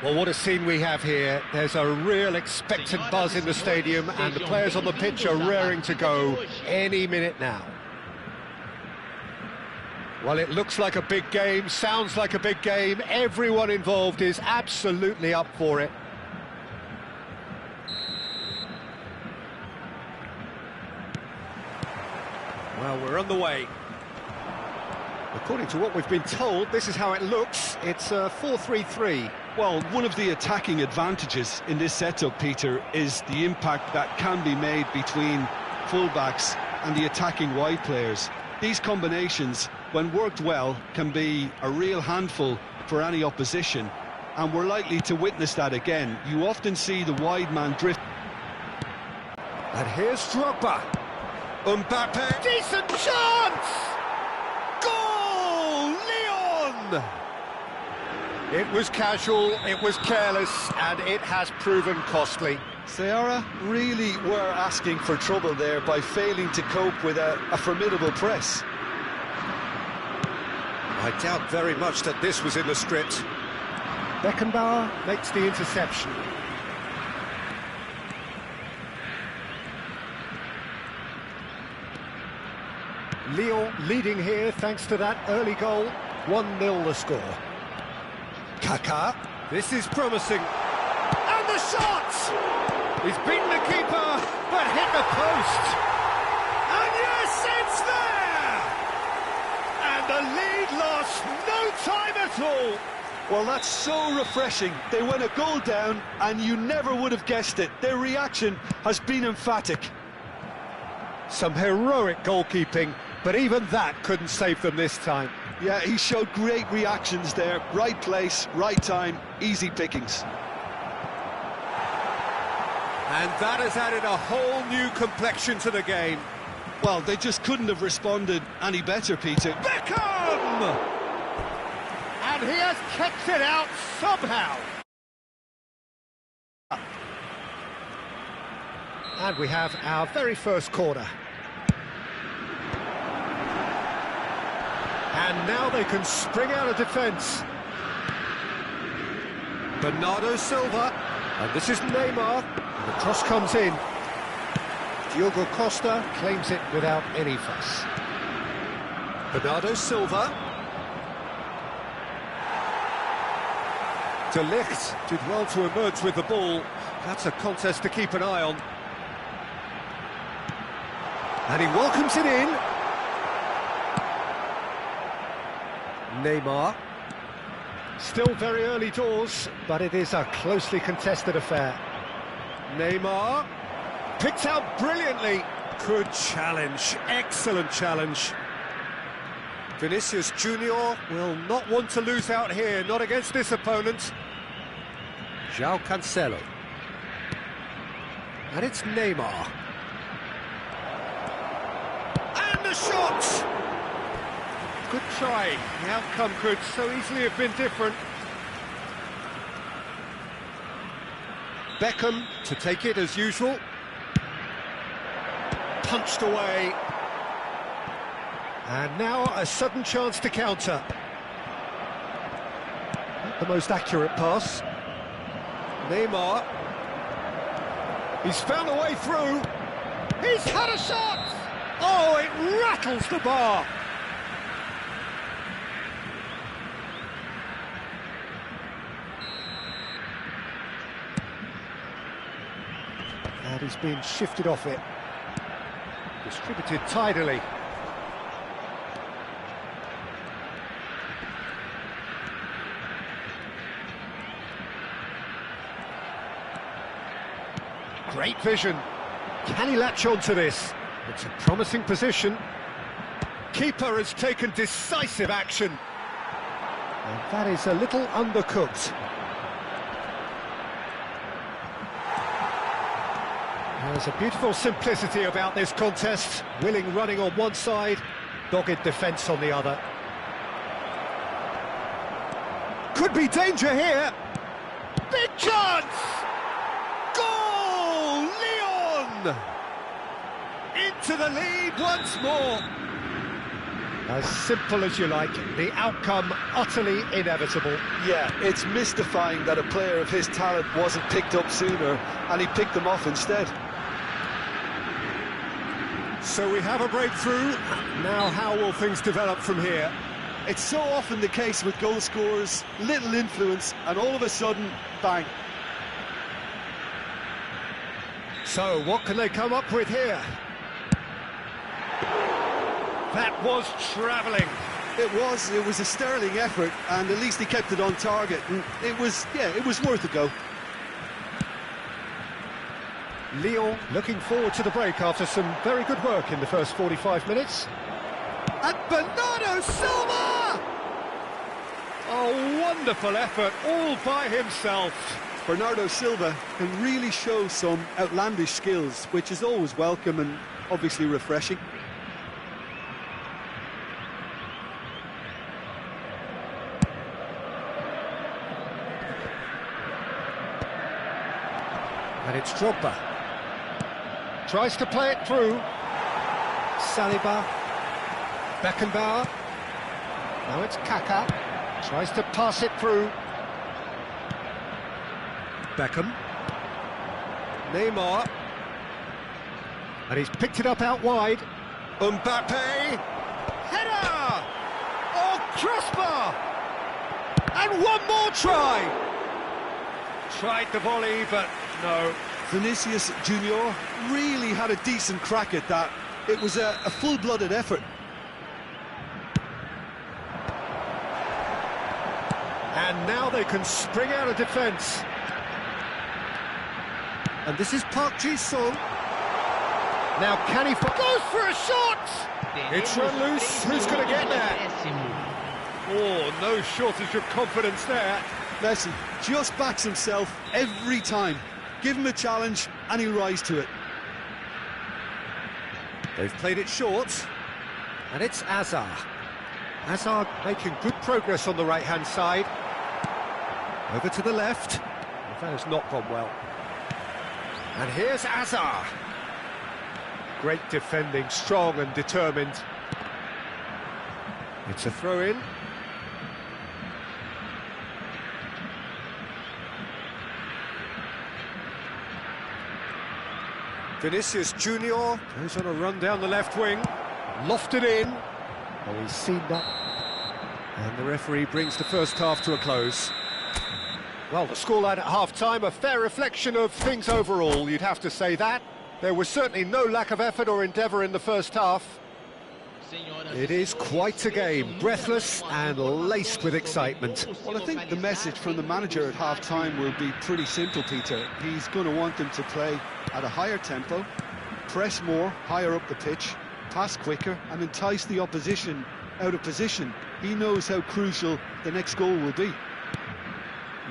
Well, what a scene we have here. There's a real expectant buzz in the stadium, and the players on the pitch are raring to go any minute now. Well, it looks like a big game, sounds like a big game. Everyone involved is absolutely up for it. Well, we're on the way. According to what we've been told, this is how it looks. It's a 4-3-3. Well, one of the attacking advantages in this setup, Peter, is the impact that can be made between fullbacks and the attacking wide players. These combinations, when worked well, can be a real handful for any opposition, and we're likely to witness that again. You often see the wide man drift. And here's Drogba. Mbappe. Decent chance! Goal! Leon! It was casual, it was careless, and it has proven costly. Seara really were asking for trouble there by failing to cope with a formidable press. I doubt very much that this was in the script. Beckenbauer makes the interception. Lyon leading here thanks to that early goal. 1-0 the score. Kaká. This is promising. And the shot! He's beaten the keeper, but hit the post. And yes, it's there! And the lead lost no time at all. Well, that's so refreshing. They went a goal down, and you never would have guessed it. Their reaction has been emphatic. Some heroic goalkeeping, but even that couldn't save them this time. Yeah, he showed great reactions there. Right place, right time, easy pickings. And that has added a whole new complexion to the game. Well, they just couldn't have responded any better, Peter. Beckham! And he has kept it out somehow. And we have our very first corner. And now they can spring out of defence. Bernardo Silva, and this is Neymar. And the cross comes in. Diogo Costa claims it without any fuss. Bernardo Silva. De Ligt did well to emerge with the ball. That's a contest to keep an eye on. And he welcomes it in. Neymar. Still very early doors, but it is a closely contested affair. Neymar. Picked out brilliantly. Good challenge. Excellent challenge. Vinicius Junior will not want to lose out here, not against this opponent. João Cancelo. And it's Neymar. And the shot! Good try. The outcome could so easily have been different. Beckham to take it as usual. Punched away. And now a sudden chance to counter. Not the most accurate pass. Neymar. He's found a way through. He's had a shot! Oh, it rattles the bar. And he's been shifted off it. Distributed tidily. Great vision. Can he latch on to this? It's a promising position. Keeper has taken decisive action. And that is a little undercooked. There's a beautiful simplicity about this contest. Willing running on one side, dogged defence on the other. Could be danger here. Big chance! Goal! Leon! Into the lead once more. As simple as you like, the outcome utterly inevitable. Yeah, it's mystifying that a player of his talent wasn't picked up sooner, and he picked them off instead. So we have a breakthrough. Now how will things develop from here? It's so often the case with goal scorers, little influence, and all of a sudden, bang. So what can they come up with here? That was travelling. It was a sterling effort, and at least he kept it on target. And it was worth a go. Lyon looking forward to the break after some very good work in the first 45 minutes. And Bernardo Silva! A wonderful effort all by himself. Bernardo Silva can really show some outlandish skills, which is always welcome and obviously refreshing. And it's Drogba. Tries to play it through. Saliba. Beckenbauer. Now it's Kaka. Tries to pass it through. Beckham. Neymar. And he's picked it up out wide. Mbappe. Header! Oh, crossbar! And one more try! Tried the volley, but no. Vinicius Junior really had a decent crack at that. It was a full-blooded effort. And now they can spring out of defence. And this is Park Ji-sung. Now can he... Goes for a shot! It's run loose. Who's going to get there? Oh, no shortage of confidence there. Messi just backs himself every time. Give him a challenge and he'll rise to it. They've played it short. And it's Hazard. Hazard making good progress on the right-hand side. Over to the left. Well, that has not gone well. And here's Hazard. Great defending, strong and determined. It's a throw-in. Vinicius Junior goes on a run down the left wing, lofted in. Oh, he's seen that. And the referee brings the first half to a close. Well, the scoreline at half-time, a fair reflection of things overall, you'd have to say that. There was certainly no lack of effort or endeavour in the first half. It is quite a game, breathless and laced with excitement. Well, I think the message from the manager at half-time will be pretty simple, Peter. He's going to want them to play at a higher tempo, press more, higher up the pitch, pass quicker and entice the opposition out of position. He knows how crucial the next goal will be.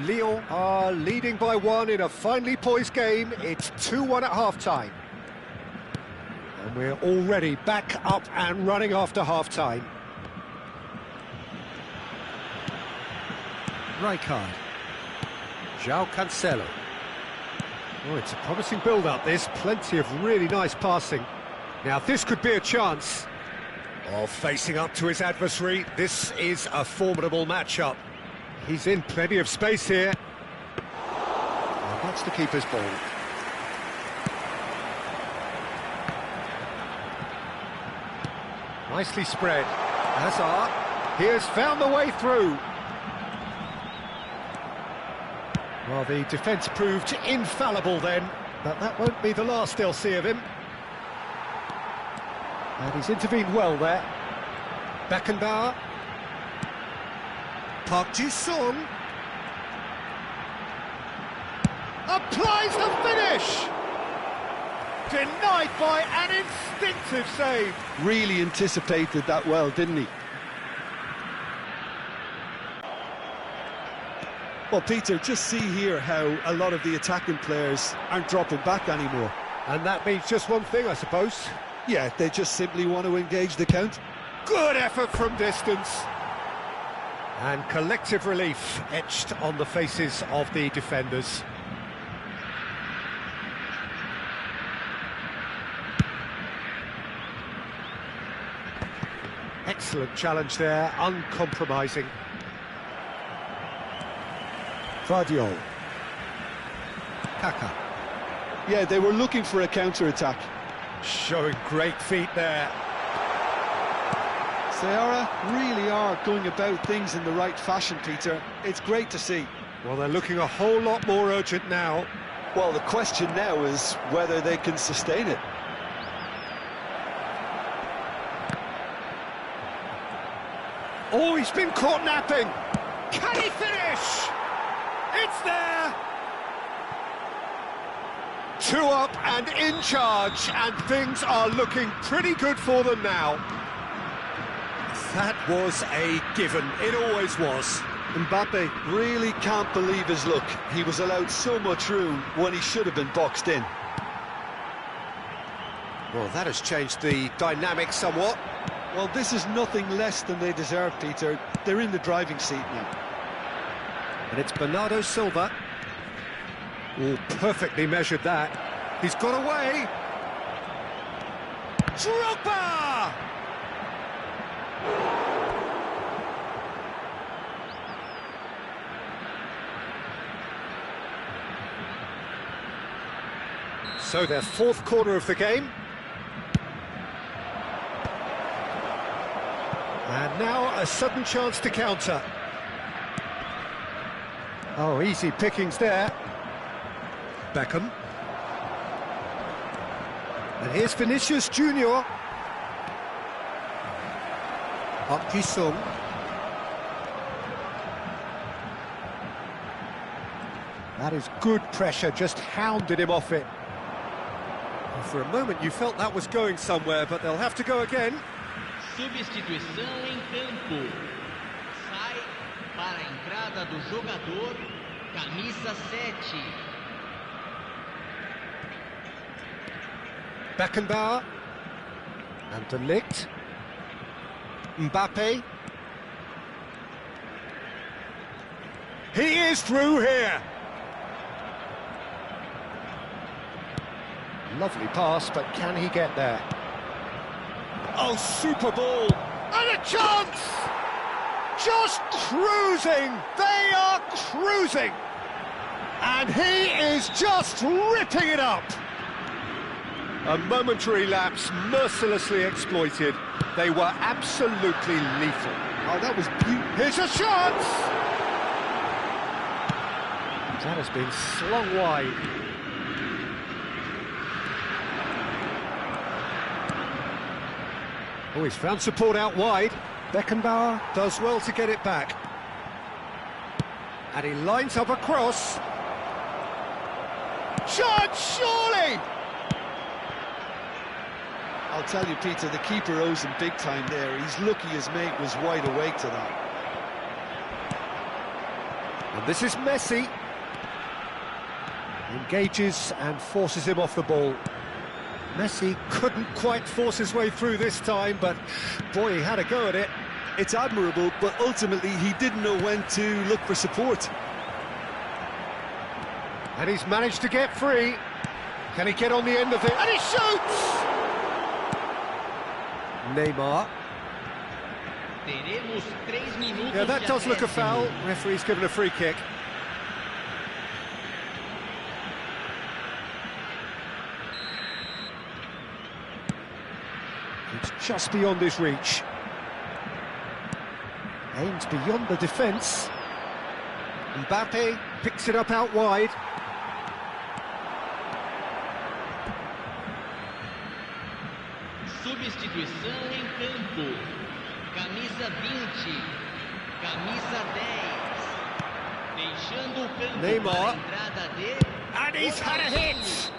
Lyon are leading by one in a finely poised game. It's 2-1 at half-time. And we're already back up and running after half-time. Rijkaard. João Cancelo. Oh, it's a promising build-up, this. Plenty of really nice passing. Now, this could be a chance of facing up to his adversary. This is a formidable matchup. He's in plenty of space here. And that's the keeper's ball. Nicely spread. Hazard. He has found the way through. Well, the defence proved infallible then, but that won't be the last they'll see of him. And he's intervened well there. Beckenbauer. Park Ji-sung. Applies the finish! Denied by an instinctive save. Really anticipated that well, didn't he? Well, Peter, just see here how a lot of the attacking players aren't dropping back anymore. And that means just one thing, I suppose. Yeah, they just simply want to engage the count. Good effort from distance. And collective relief etched on the faces of the defenders. Excellent challenge there, uncompromising. Vardiol. Kaka. Yeah, they were looking for a counter-attack. Showing great feet there. Ceará really are going about things in the right fashion, Peter. It's great to see. Well, they're looking a whole lot more urgent now. Well, the question now is whether they can sustain it. Oh, he's been caught napping. Can he finish? It's there. 2 up and in charge, and things are looking pretty good for them now. That was a given. It always was. Mbappe really can't believe his luck. He was allowed so much room when he should have been boxed in. Well, that has changed the dynamic somewhat. Well, this is nothing less than they deserve, Peter. They're in the driving seat now. And it's Bernardo Silva. Oh, perfectly measured that. He's got away. Drogba! So their 4th corner of the game. And now a sudden chance to counter. Oh, easy pickings there. Beckham. And here's Vinicius Junior. Park Ji-sung. That is good pressure, just hounded him off it. And for a moment you felt that was going somewhere, but they'll have to go again. Substituição em campo. Sai para a entrada do jogador, camisa 7. Beckenbauer. And De Ligt. Mbappe. He is through here. Lovely pass, but can he get there? Oh, super ball. And a chance! Just cruising. They are cruising. And he is just ripping it up. A momentary lapse, mercilessly exploited. They were absolutely lethal. Oh, that was beautiful. Here's a chance! That has been slung wide. Oh, he's found support out wide. Beckenbauer does well to get it back. And he lines up a cross. Chance, surely! I'll tell you, Peter, the keeper owes him big time there. He's lucky his mate was wide awake to that. And this is Messi. Engages and forces him off the ball. Messi couldn't quite force his way through this time, but boy, he had a go at it. It's admirable, but ultimately he didn't know when to look for support. And he's managed to get free. Can he get on the end of it? And he shoots! Neymar. Teremos 3 minutos. Yeah, that does look a foul. Referee's given a free kick. It's just beyond his reach. Aims beyond the defence. Mbappe picks it up out wide. Substituição em campo. Camisa 20. Camisa 10. Deixando o campo Neymar. para a entrada de... And he's had a hit!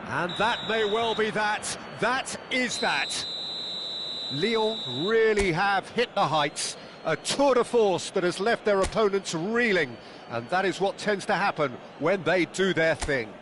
And that may well be that. That is that. Lyon really have hit the heights. A tour de force that has left their opponents reeling. And that is what tends to happen when they do their thing.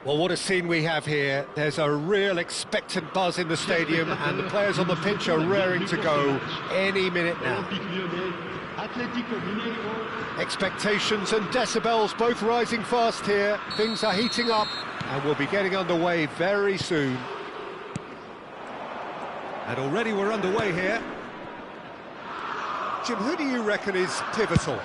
Well, what a scene we have here. There's a real expectant buzz in the stadium, and the players on the pitch are raring to go any minute now. Expectations and decibels both rising fast here. Things are heating up, and we'll be getting underway very soon. And already we're underway here. Jim, who do you reckon is pivotal?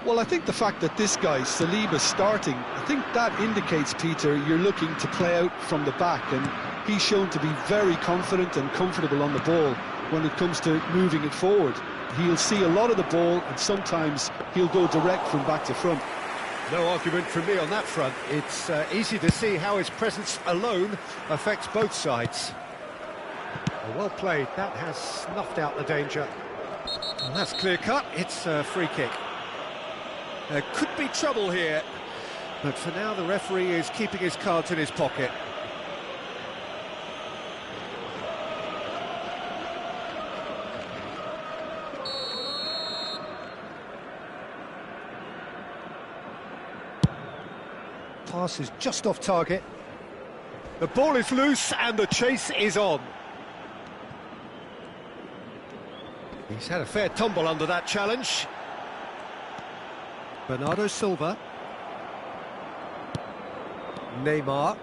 Well, I think the fact that this guy, Saliba's starting, I think that indicates, Peter, you're looking to play out from the back, and he's shown to be very confident and comfortable on the ball when it comes to moving it forward. He'll see a lot of the ball, and sometimes he'll go direct from back to front. No argument from me on that front. It's easy to see how his presence alone affects both sides. Well played. That has snuffed out the danger. And that's clear-cut. It's a free kick. There could be trouble here, but for now the referee is keeping his cards in his pocket. Pass is just off target. The ball is loose and the chase is on. He's had a fair tumble under that challenge. Bernardo Silva. Neymar.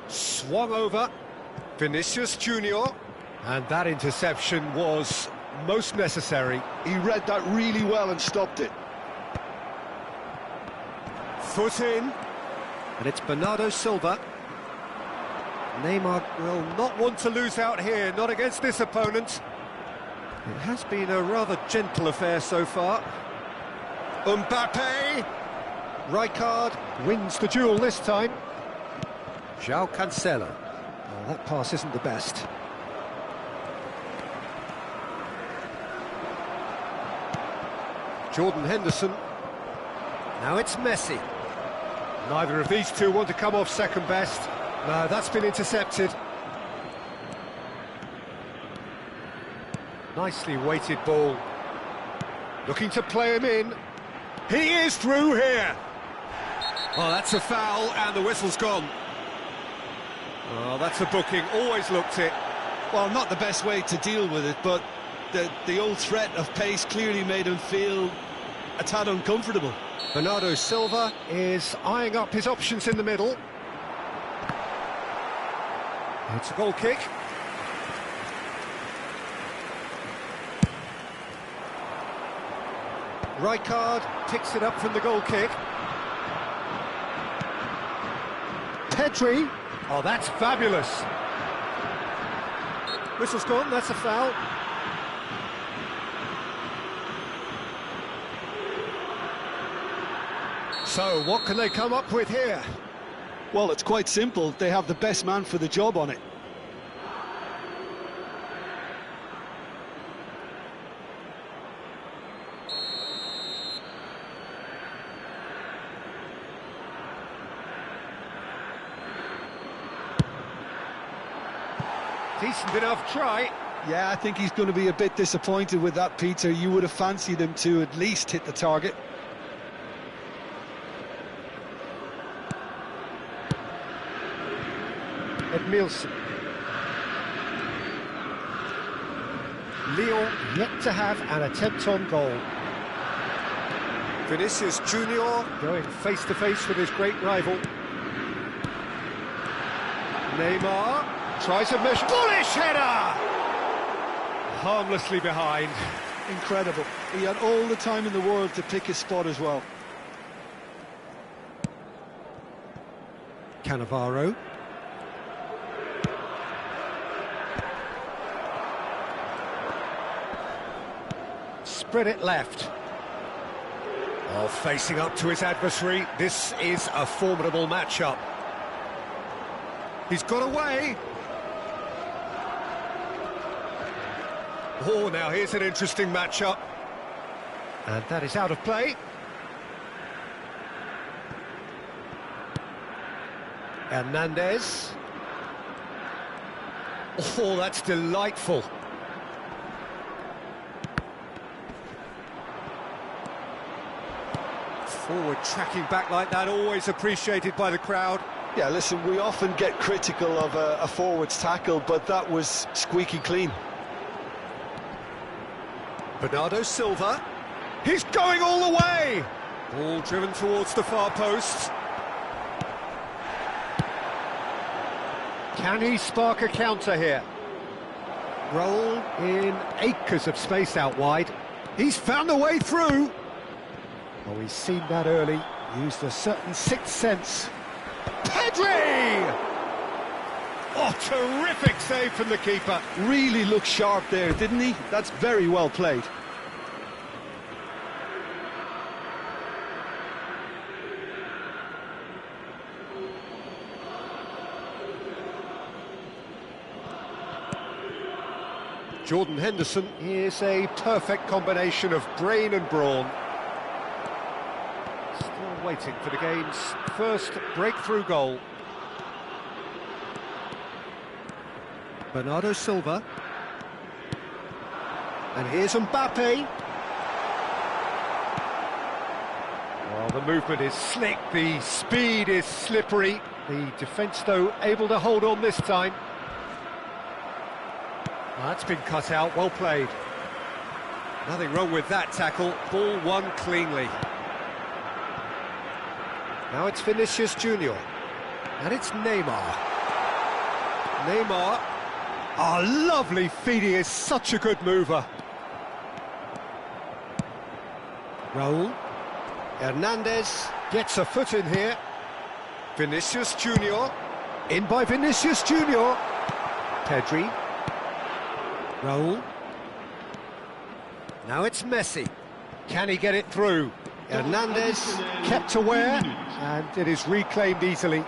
Swung over. Vinicius Junior. And that interception was most necessary. He read that really well and stopped it. Foot in. And it's Bernardo Silva. Neymar will not want to lose out here, not against this opponent. It has been a rather gentle affair so far. Mbappe! Rijkaard wins the duel this time. João Cancelo. Well, that pass isn't the best. Jordan Henderson. Now it's Messi. Neither of these two want to come off second best. No, that's been intercepted. Nicely weighted ball. Looking to play him in. He is through here. Oh, that's a foul, and the whistle's gone. Oh, that's a booking. Always looked it. Well, not the best way to deal with it, but the old threat of pace clearly made him feel a tad uncomfortable. Bernardo Silva is eyeing up his options in the middle. It's a goal kick. Rijkaard picks it up from the goal kick. Pedri. Oh, that's fabulous. Whistle's gone, that's a foul. So, what can they come up with here? Well, it's quite simple. They have the best man for the job on it. Decent enough try. Yeah, I think he's going to be a bit disappointed with that, Peter. You would have fancied him to at least hit the target. Edmilson. Lyon yet to have an attempt on goal. Vinicius Junior going face to face with his great rival. Neymar tries a measure. Bullish header! Harmlessly behind. Incredible. He had all the time in the world to pick his spot as well. Cannavaro. Spread it left. Oh, facing up to his adversary. This is a formidable matchup. He's got away. Oh, now here's an interesting matchup. And that is out of play. Hernandez. Oh, that's delightful. Forward tracking back like that, always appreciated by the crowd. Yeah, listen, we often get critical of a forward's tackle, but that was squeaky clean. Bernardo Silva, he's going all the way! Ball driven towards the far post. Can he spark a counter here? Roll in acres of space out wide. He's found a way through. Oh, he's seen that early. Used a certain sixth sense. Pedri! Oh, terrific save from the keeper. Really looked sharp there, didn't he? That's very well played. Jordan Henderson is a perfect combination of brain and brawn. Still waiting for the game's first breakthrough goal. Bernardo Silva. And here's Mbappe. Well, the movement is slick, the speed is slippery. The defence, though, able to hold on this time. That's been cut out, well played. Nothing wrong with that tackle, ball won cleanly. Now it's Vinicius Junior, and it's Neymar. Neymar, oh, lovely feed, he is such a good mover. Raul, Hernandez gets a foot in here. Vinicius Junior, in by Vinicius Junior. Pedri. Raul. Now it's Messi. Can he get it through? Hernandez kept aware, and it is reclaimed easily.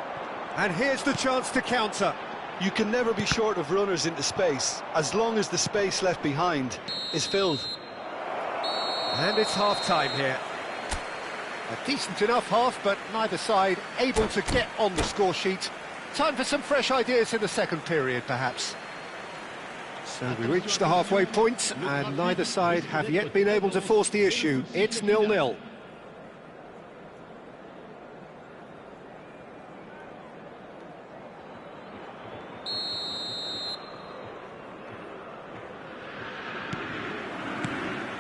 And here's the chance to counter. You can never be short of runners into space, as long as the space left behind is filled. And it's half-time here. A decent enough half, but neither side able to get on the score sheet. Time for some fresh ideas in the second period, perhaps. So we reached the halfway point, and neither side have yet been able to force the issue. It's 0-0.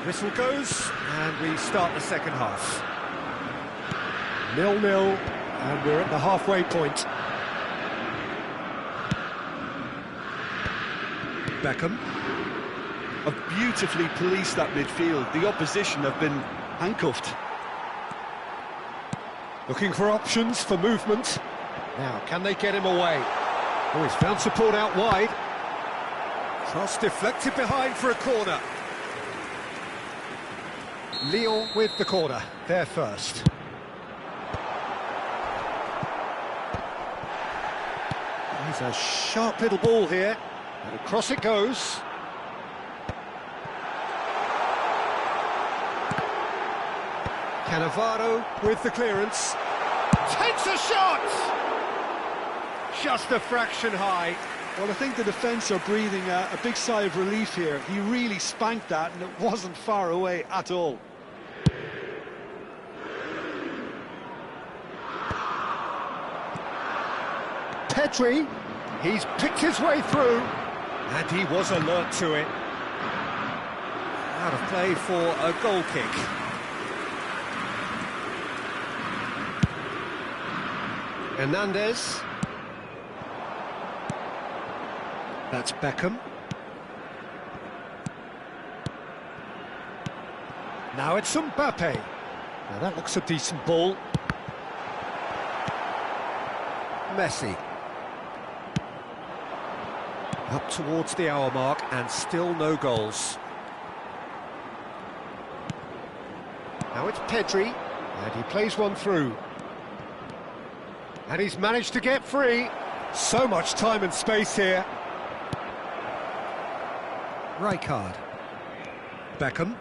Whistle goes, and we start the second half. 0-0, and we're at the halfway point. Beckham. Have beautifully policed that midfield. The opposition have been handcuffed. Looking for options for movement. Now, can they get him away? Oh, he's found support out wide. Cross deflected behind for a corner. Lyon with the corner, there first. He's a sharp little ball here. And across it goes. Cannavaro with the clearance. Takes a shot! Just a fraction high. Well, I think the defence are breathing a big sigh of relief here. He really spanked that, and it wasn't far away at all. Pedri, he's picked his way through. And he was alert to it. Out of play for a goal kick. Hernandez. That's Beckham. Now it's Mbappe. Now that looks a decent ball. Messi. Up towards the hour mark, and still no goals. Now it's Pedri, and he plays one through. And he's managed to get free. So much time and space here. Rijkaard. Beckham.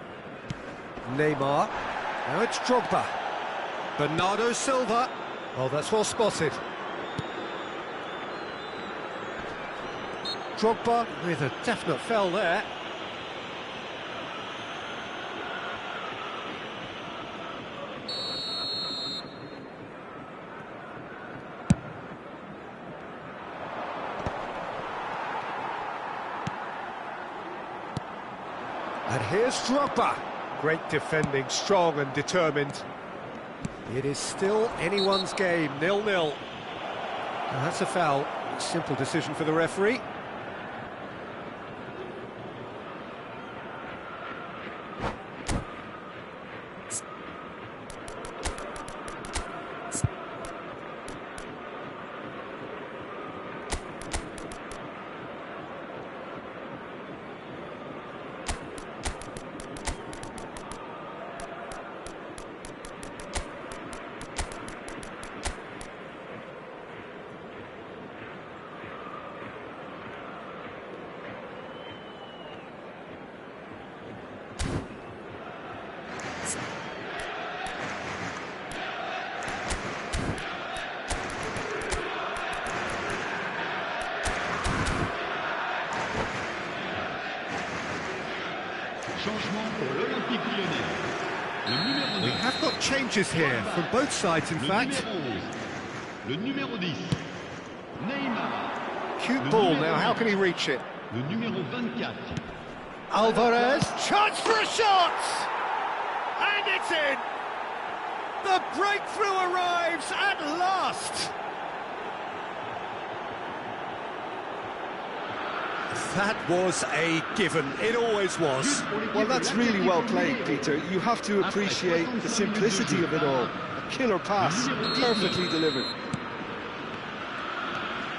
Neymar. Now it's Drogba. Bernardo Silva. Oh, that's well spotted. Drogba with a definite foul there. And here's Drogba. Great defending, strong and determined. It is still anyone's game, 0-0. Now that's a foul. Simple decision for the referee. We have got changes here from both sides, in fact. Le numéro 10, Neymar. Cute ball now, how can he reach it? Le numéro 24. Alvarez, chance for a shot! And it's in! The breakthrough arrives at last! That was a given, it always was. Well, that's really well played, Peter. You have to appreciate the simplicity of it all. A killer pass, perfectly delivered.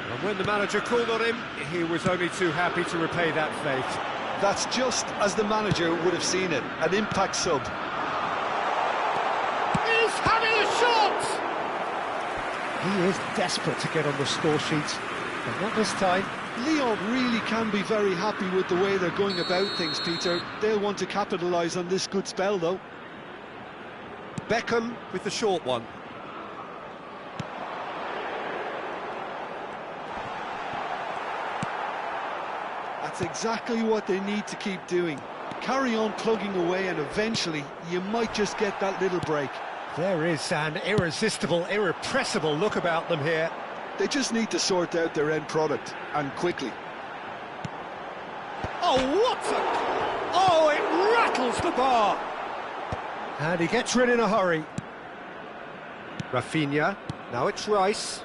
And when the manager called on him, he was only too happy to repay that faith. That's just as the manager would have seen it, an impact sub. He's having a shot! He is desperate to get on the score sheet, but not this time. Lyon really can be very happy with the way they're going about things, Peter. They'll want to capitalise on this good spell, though. Beckham with the short one. That's exactly what they need to keep doing. Carry on plugging away and eventually you might just get that little break. There is an irresistible, irrepressible look about them here. They just need to sort out their end product, and quickly. Oh, what a... Oh, it rattles the bar! And he gets rid in a hurry. Rafinha, now it's Rice.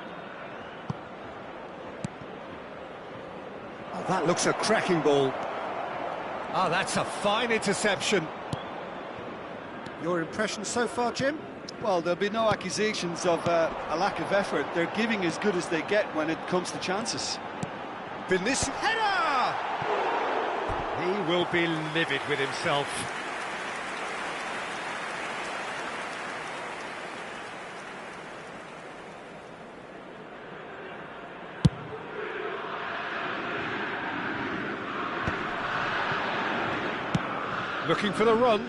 Oh, that looks a cracking ball. Oh, that's a fine interception. Your impression so far, Jim? Well, there'll be no accusations of a lack of effort. They're giving as good as they get when it comes to chances. Vinicius header! He will be livid with himself. Looking for the run.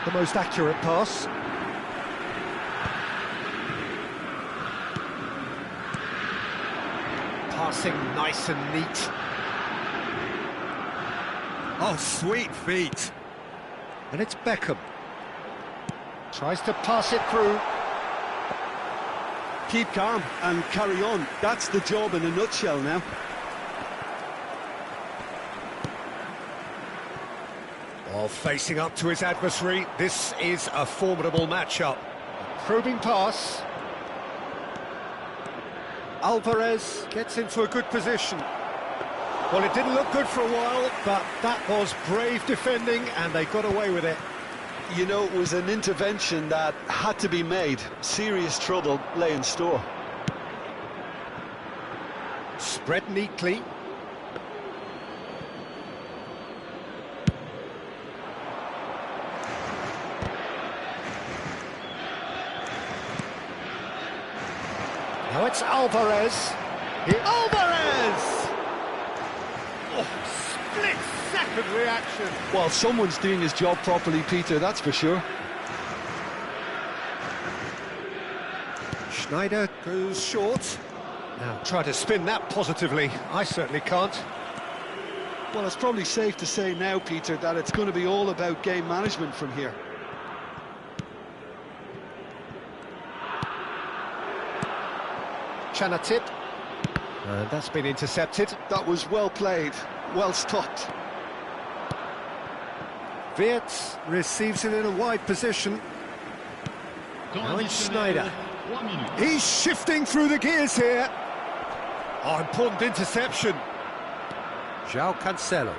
The most accurate pass. Passing nice and neat. Oh, sweet feet. And it's Beckham. Tries to pass it through. Keep calm and carry on. That's the job in a nutshell now. Oh, facing up to his adversary. This is a formidable matchup. Probing pass. Alvarez gets into a good position. Well, it didn't look good for a while, but that was brave defending, and they got away with it. You know, it was an intervention that had to be made. Serious trouble lay in store. Spread neatly. Now it's Alvarez. Alvarez! Oh, split-second reaction. Well, someone's doing his job properly, Peter, that's for sure. Schneider goes short. Now try to spin that positively. I certainly can't. Well, it's probably safe to say now, Peter, that it's going to be all about game management from here. Tip, and that's been intercepted. That was well played, well stopped. Wirtz receives it in a wide position. Now it's Schneider. 1 minute. He's shifting through the gears here. Oh, important interception. João Cancelo.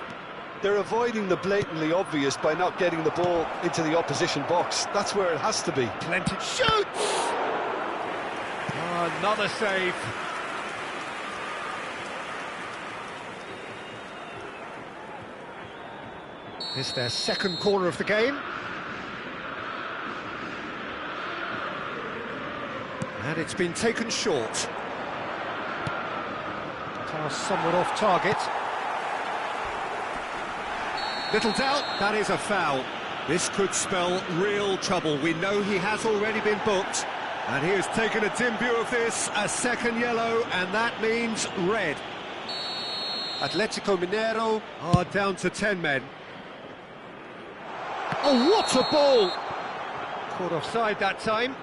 They're avoiding the blatantly obvious by not getting the ball into the opposition box. That's where it has to be. Plenty shoots. Oh, another save. It's their second corner of the game. And it's been taken short. Pass somewhat off target. Little doubt, that is a foul. This could spell real trouble. We know he has already been booked. And he has taken a dim view of this, a second yellow, and that means red. Atletico Mineiro are down to 10 men. Oh, what a ball! Caught offside that time.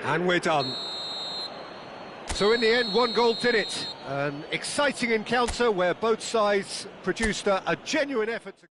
And we're done. So in the end, one goal did it. An exciting encounter where both sides produced a genuine effort to...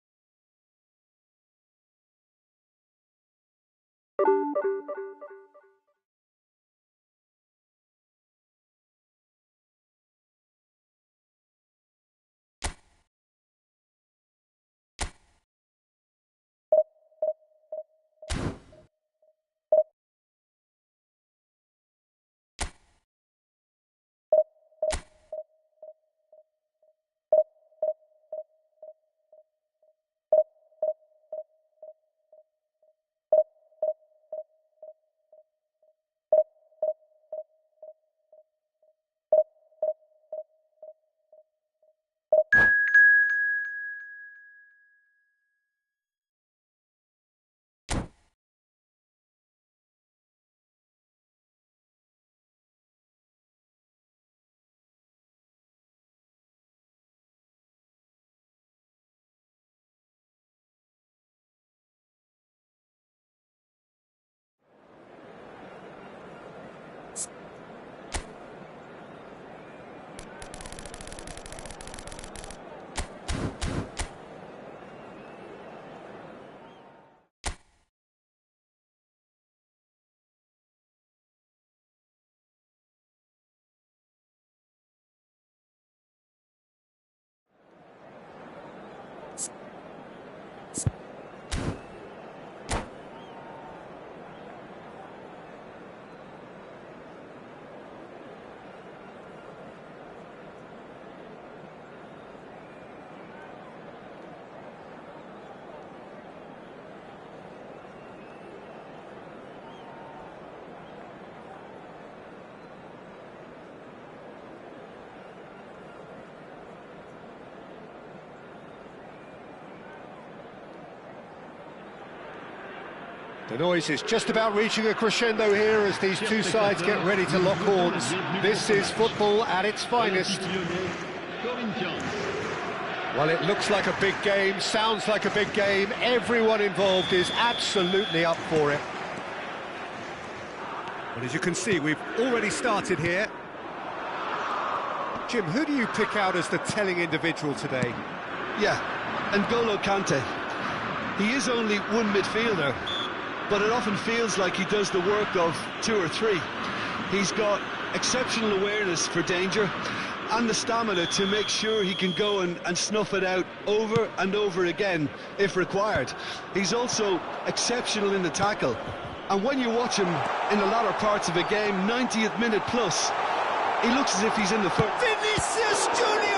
The noise is just about reaching a crescendo here as these two sides get ready to lock horns. This is football at its finest. Well, it looks like a big game, sounds like a big game. Everyone involved is absolutely up for it. But as you can see, we've already started here. Jim, who do you pick out as the telling individual today? Yeah, N'Golo Kante. He is only one midfielder, but it often feels like he does the work of two or three. He's got exceptional awareness for danger and the stamina to make sure he can go and snuff it out over and over again if required. He's also exceptional in the tackle, and when you watch him in the latter parts of a game, 90th minute plus, he looks as if he's in the foot. Vinicius Junior!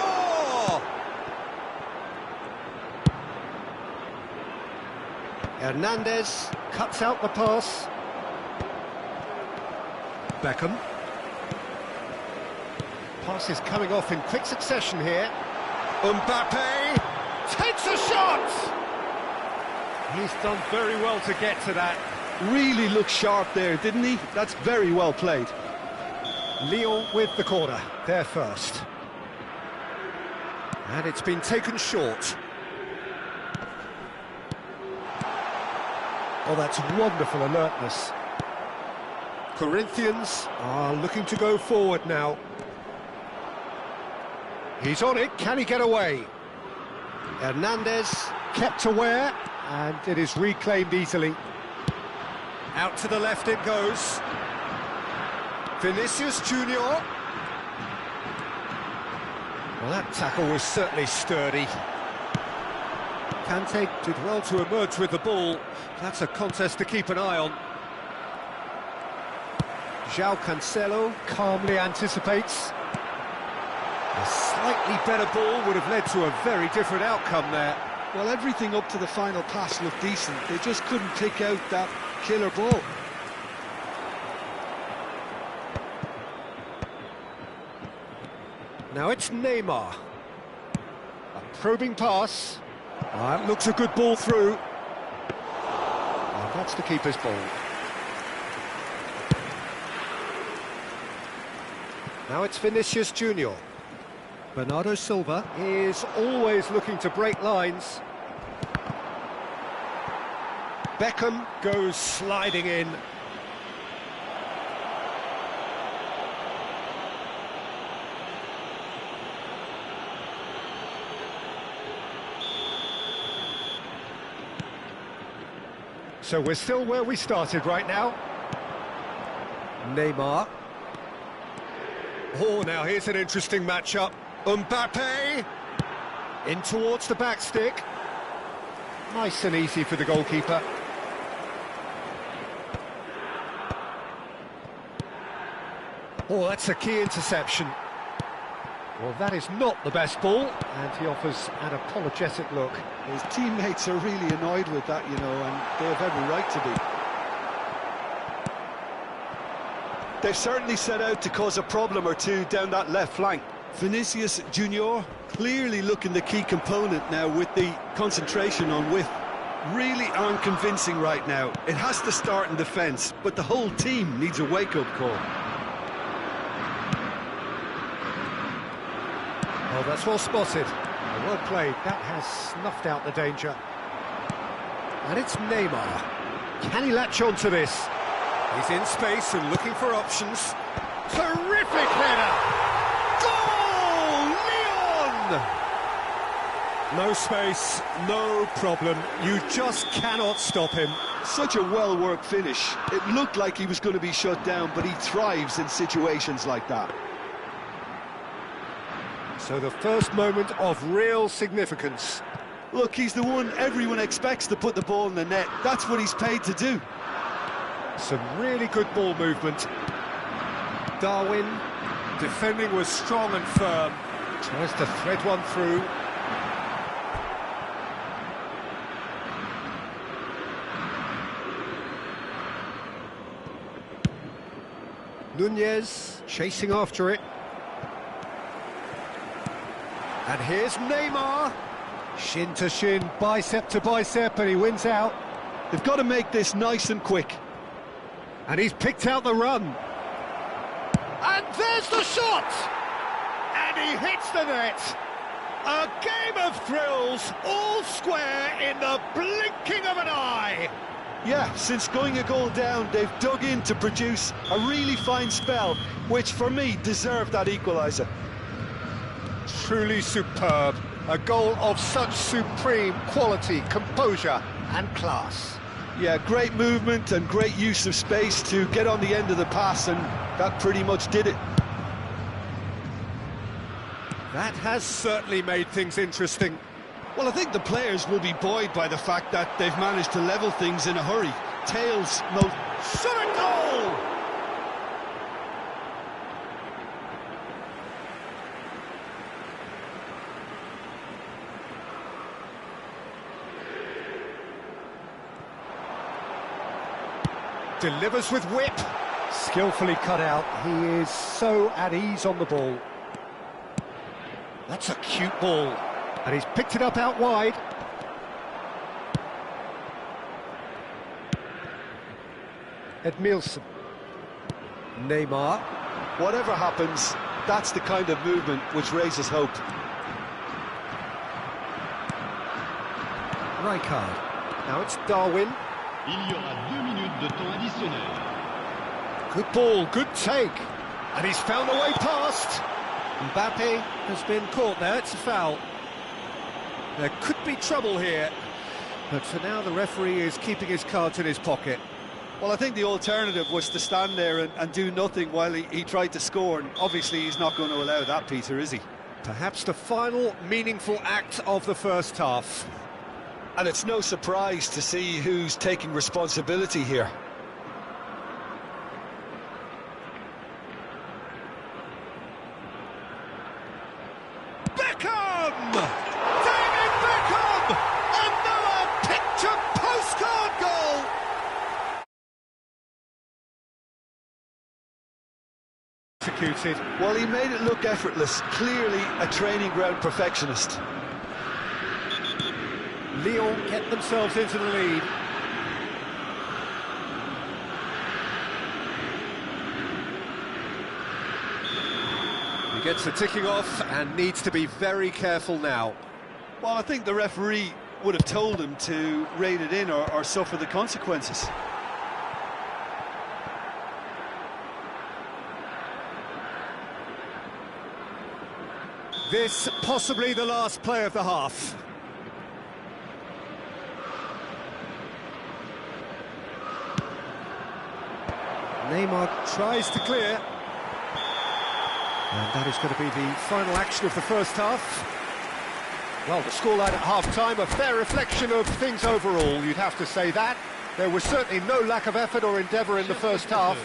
Hernandez cuts out the pass. Beckham. Pass is coming off in quick succession here. Mbappe takes a shot! He's done very well to get to that. Really looked sharp there, didn't he? That's very well played. Lyon with the corner, they're first. And it's been taken short. Oh, that's wonderful alertness. Corinthians are looking to go forward now. He's on it, can he get away? Hernandez kept aware, and it is reclaimed easily. Out to the left it goes. Vinicius Junior. Well, that tackle was certainly sturdy. Kante did well to emerge with the ball. That's a contest to keep an eye on. João Cancelo calmly anticipates. A slightly better ball would have led to a very different outcome there. Well, everything up to the final pass looked decent. They just couldn't pick out that killer ball. Now it's Neymar. A probing pass. That looks a good ball through. Well, that's the keeper's ball. Now it's Vinicius Junior. Bernardo Silva is always looking to break lines. Beckham goes sliding in. So we're still where we started right now. Neymar. Oh, now here's an interesting matchup. Mbappe in towards the back stick. Nice and easy for the goalkeeper. Oh, that's a key interception. Well, that is not the best ball, and he offers an apologetic look. His teammates are really annoyed with that, you know, and they have every right to be. They've certainly set out to cause a problem or two down that left flank. Vinicius Junior clearly looking the key component now with the concentration on width. Really aren't convincing right now. It has to start in defence, but the whole team needs a wake-up call. Oh, that's well spotted. Well played. That has snuffed out the danger. And it's Neymar. Can he latch on to this? He's in space and looking for options. Terrific header! Goal! Leon! No space, no problem. You just cannot stop him. Such a well-worked finish. It looked like he was going to be shut down, but he thrives in situations like that. So the first moment of real significance. Look, he's the one everyone expects to put the ball in the net. That's what he's paid to do. Some really good ball movement. Darwin, defending was strong and firm. Tries to thread one through. Nunez chasing after it. And here's Neymar. Shin to shin, bicep to bicep, and he wins out. They've got to make this nice and quick. And he's picked out the run. And there's the shot! And he hits the net. A game of thrills, all square in the blinking of an eye. Yeah, since going a goal down, they've dug in to produce a really fine spell, which for me deserved that equaliser. Truly superb. A goal of such supreme quality, composure and class. Yeah, great movement and great use of space to get on the end of the pass, and that pretty much did it. That has certainly made things interesting. Well, I think the players will be buoyed by the fact that they've managed to level things in a hurry. Tails, Shot a goal! Delivers with whip. Skillfully cut out. He is so at ease on the ball. That's a cute ball. And he's picked it up out wide. Edmilson. Neymar. whatever happens, that's the kind of movement which raises hope. Rijkaard. Now it's Darwin. Il y aura 2 minutes de temps additionnel. Good ball, good take. And he's found a way past. Mbappe has been caught there, it's a foul. There could be trouble here, but for now the referee is keeping his cards in his pocket. Well, I think the alternative was to stand there and do nothing while he tried to score, and obviously he's not going to allow that, Peter, is he? Perhaps the final meaningful act of the first half. And it's no surprise to see who's taking responsibility here. Beckham! David Beckham! Another picture postcard goal! Executed. Well, he made it look effortless. Clearly a training ground perfectionist. Lyon get themselves into the lead. He gets the ticking off and needs to be very careful now. Well, I think the referee would have told him to rein it in or suffer the consequences. This possibly the last play of the half. Neymar tries to clear. And that is going to be the final action of the first half. Well, the scoreline at half-time, a fair reflection of things overall, you'd have to say that. There was certainly no lack of effort or endeavour in the first half.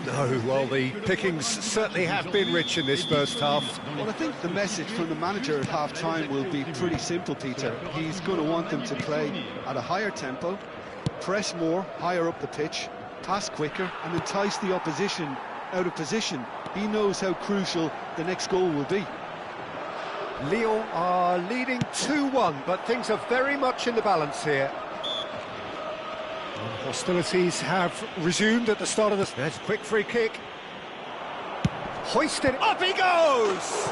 No, well, the pickings certainly have been rich in this first half. Well, I think the message from the manager at half-time will be pretty simple, Peter. He's going to want them to play at a higher tempo, press more, higher up the pitch, pass quicker, and entice the opposition out of position. He knows how crucial the next goal will be. Lyon are leading 2-1, but things are very much in the balance here. And hostilities have resumed at the start of this. There's a quick free kick. Hoisted, up he goes!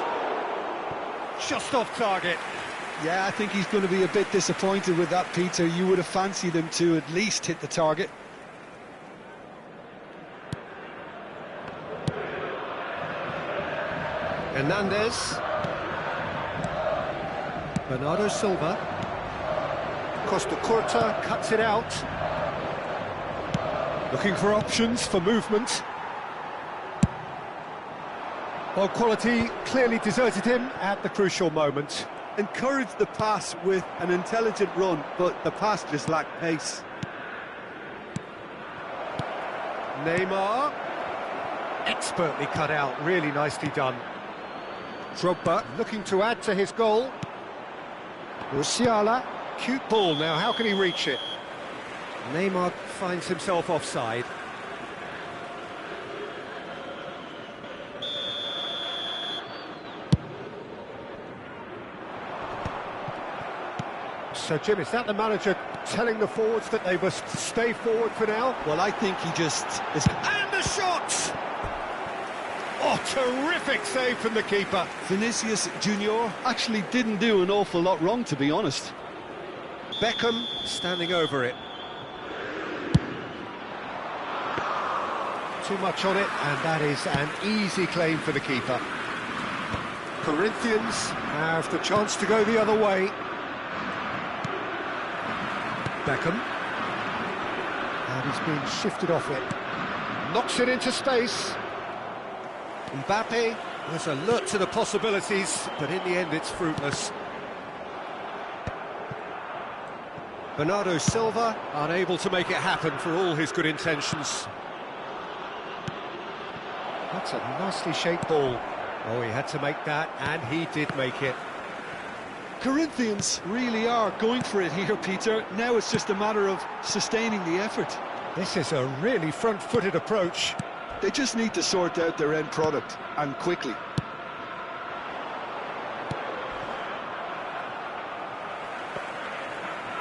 Just off target. Yeah, I think he's going to be a bit disappointed with that, Peter. You would have fancied him to at least hit the target. Hernandez. Bernardo Silva. Costa Curta cuts it out. Looking for options for movement. Well, quality clearly deserted him at the crucial moment. Encouraged the pass with an intelligent run, but the pass just lacked pace. Neymar. Expertly cut out, really nicely done. Drogba looking to add to his goal. Musiala, cute ball now, how can he reach it? Neymar finds himself offside. So, Jim, is that the manager telling the forwards that they must stay forward for now? Well, I think he just is... And the shot! Oh, terrific save from the keeper. Vinicius Junior actually didn't do an awful lot wrong, to be honest. Beckham standing over it. Too much on it, and that is an easy claim for the keeper. Corinthians have the chance to go the other way. Beckham. And he's been shifted off it. Knocks it into space. Mbappe was alert to the possibilities, but in the end it's fruitless. Bernardo Silva unable to make it happen for all his good intentions. That's a nicely shaped ball. Oh, he had to make that, and he did make it. Corinthians really are going for it here, Peter. Now it's just a matter of sustaining the effort. This is a really front-footed approach. They just need to sort out their end product, and quickly.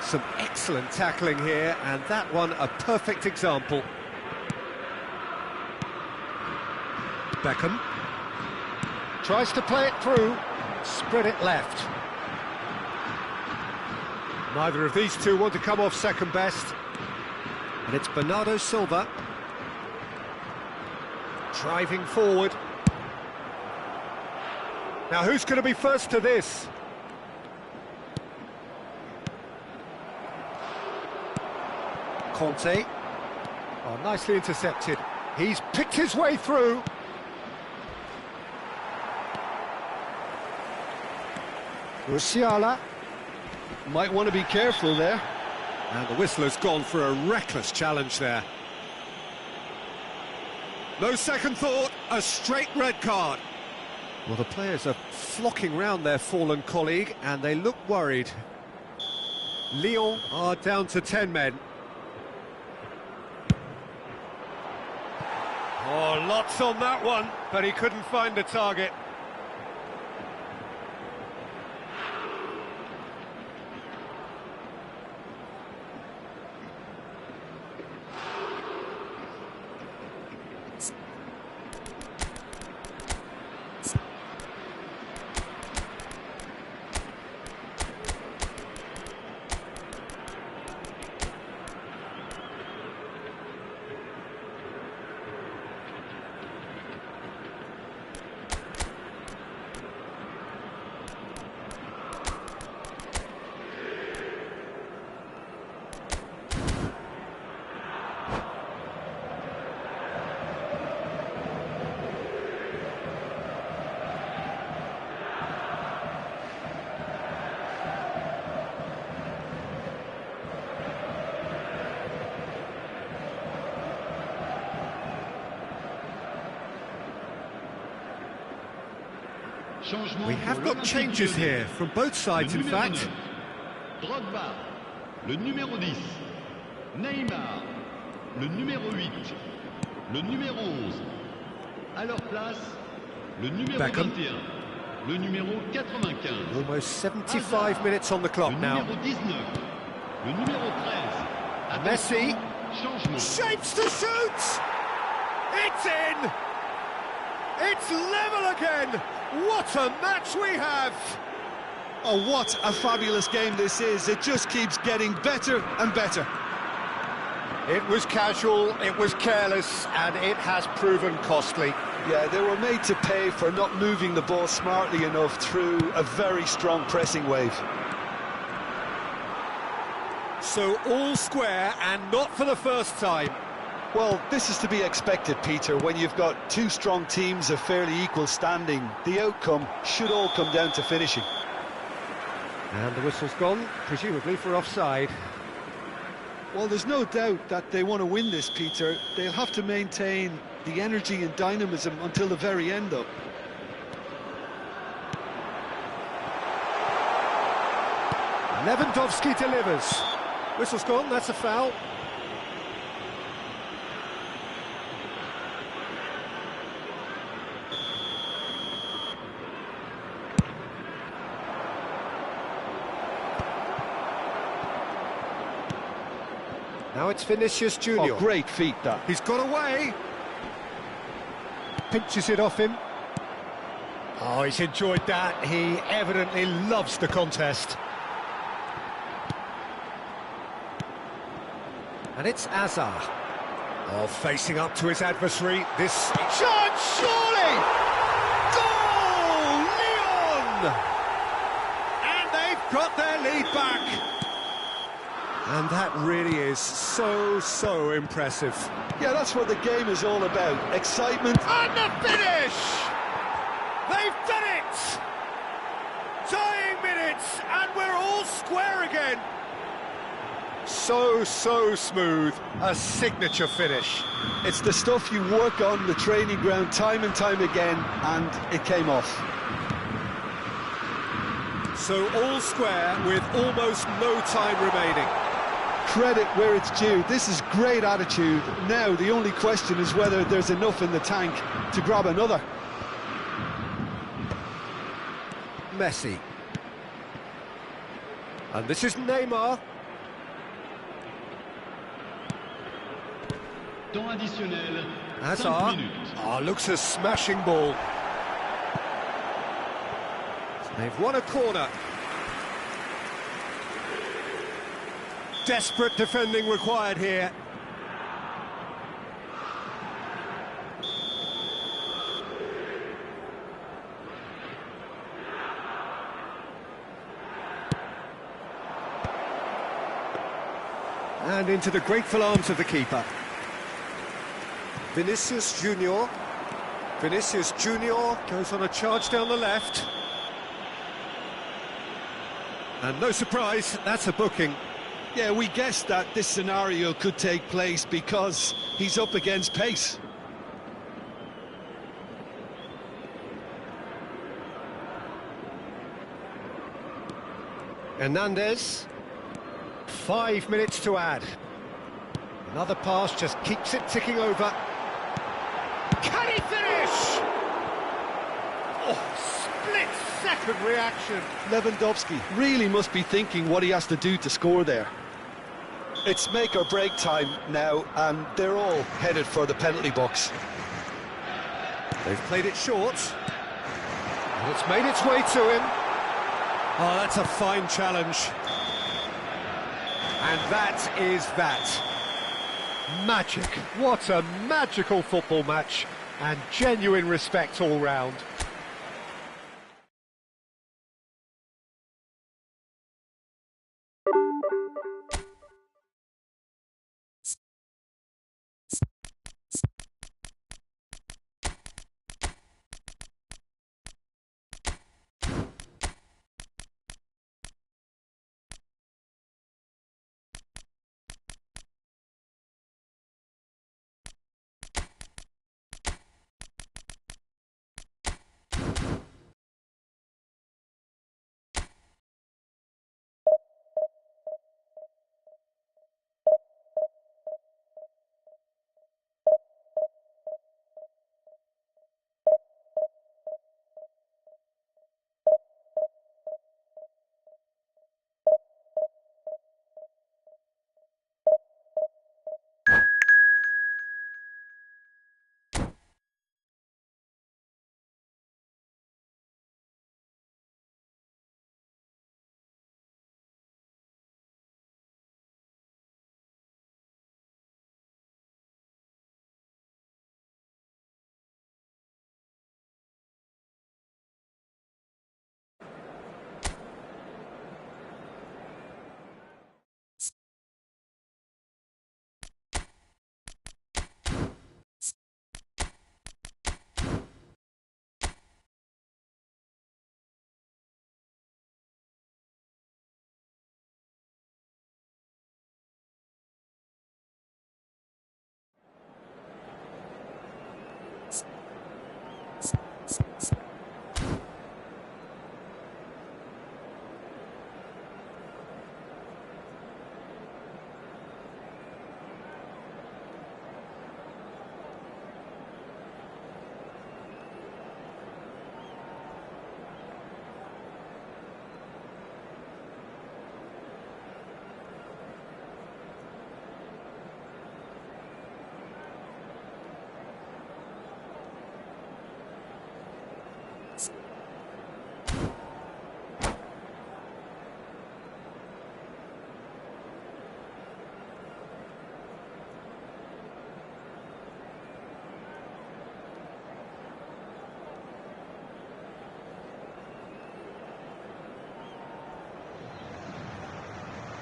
Some excellent tackling here, and that one a perfect example. Beckham tries to play it through, spread it left. Neither of these two want to come off second best. And it's Bernardo Silva. Driving forward. Now who's going to be first to this? Conte. Oh, nicely intercepted. He's picked his way through. Musiala. Might want to be careful there. And the whistle has gone for a reckless challenge there. No second thought, a straight red card. Well, the players are flocking round their fallen colleague and they look worried. Lyon are down to 10 men. Oh, lots on that one, but he couldn't find the target. We have got changes here from both sides, in fact. Drogba, le numéro 10. Neymar, le numéro 8. Le numéro 11. À leur place, le numéro Beckham. 21. Le numéro 95. Almost 75 minutes on the clock Le now. numéro 19. Le numéro 13. Messi. Changement. Shapes to shoot! It's in! It's level again! What a match we have! Oh, what a fabulous game this is. It just keeps getting better and better. It was casual, it was careless, and it has proven costly. Yeah, they were made to pay for not moving the ball smartly enough through a very strong pressing wave. So all square, and not for the first time. Well, this is to be expected, Peter. When you've got two strong teams of fairly equal standing, the outcome should all come down to finishing. And the whistle's gone, presumably for offside. Well, there's no doubt that they want to win this, Peter. They'll have to maintain the energy and dynamism until the very end, though. Lewandowski delivers. Whistle's gone, that's a foul. Now it's Vinicius Junior. Oh, great feat, that. He's got away. Pinches it off him. Oh, he's enjoyed that. He evidently loves the contest. And it's Azar. Oh, facing up to his adversary. This chance, surely! Goal! Lyon! And they've got their lead back. And that really is so impressive. Yeah, that's what the game is all about. Excitement. And the finish! They've done it! Dying minutes, and we're all square again. So smooth. A signature finish. It's the stuff you work on the training ground time and time again, and it came off. So all square with almost no time remaining. Credit where it's due. This is great attitude. Now the only question is whether there's enough in the tank to grab another. Messi. And this is Neymar. Temps additionnel. 5 Hazard. minutes. Oh, looks a smashing ball. They've won a corner. Desperate defending required here. And into the grateful arms of the keeper. Vinicius Junior. Vinicius Junior goes on a charge down the left. And no surprise, that's a booking. Yeah, we guessed that this scenario could take place because he's up against pace. Hernandez. 5 minutes to add. Another pass just keeps it ticking over. Can he finish? Oh, split-second reaction. Lewandowski really must be thinking what he has to do to score there. It's make or break time now, and they're all headed for the penalty box. They've played it short. And it's made its way to him. Oh, that's a fine challenge. And that is that. Magic. What a magical football match. And genuine respect all round.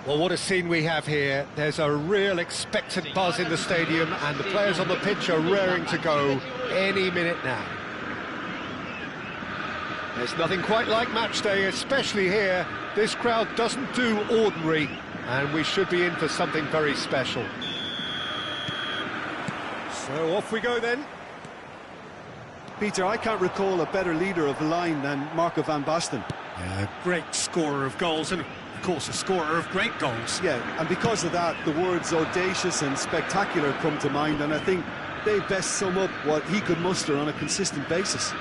Well, what a scene we have here. There's a real expectant buzz in the stadium, and the players on the pitch are raring to go any minute now. There's nothing quite like match day, especially here. This crowd doesn't do ordinary, and we should be in for something very special. So off we go then. Peter, I can't recall a better leader of the line than Marco van Basten. Yeah, great scorer of goals, and of course a scorer of great goals. Yeah, and because of that, the words audacious and spectacular come to mind, and I think they best sum up what he could muster on a consistent basis.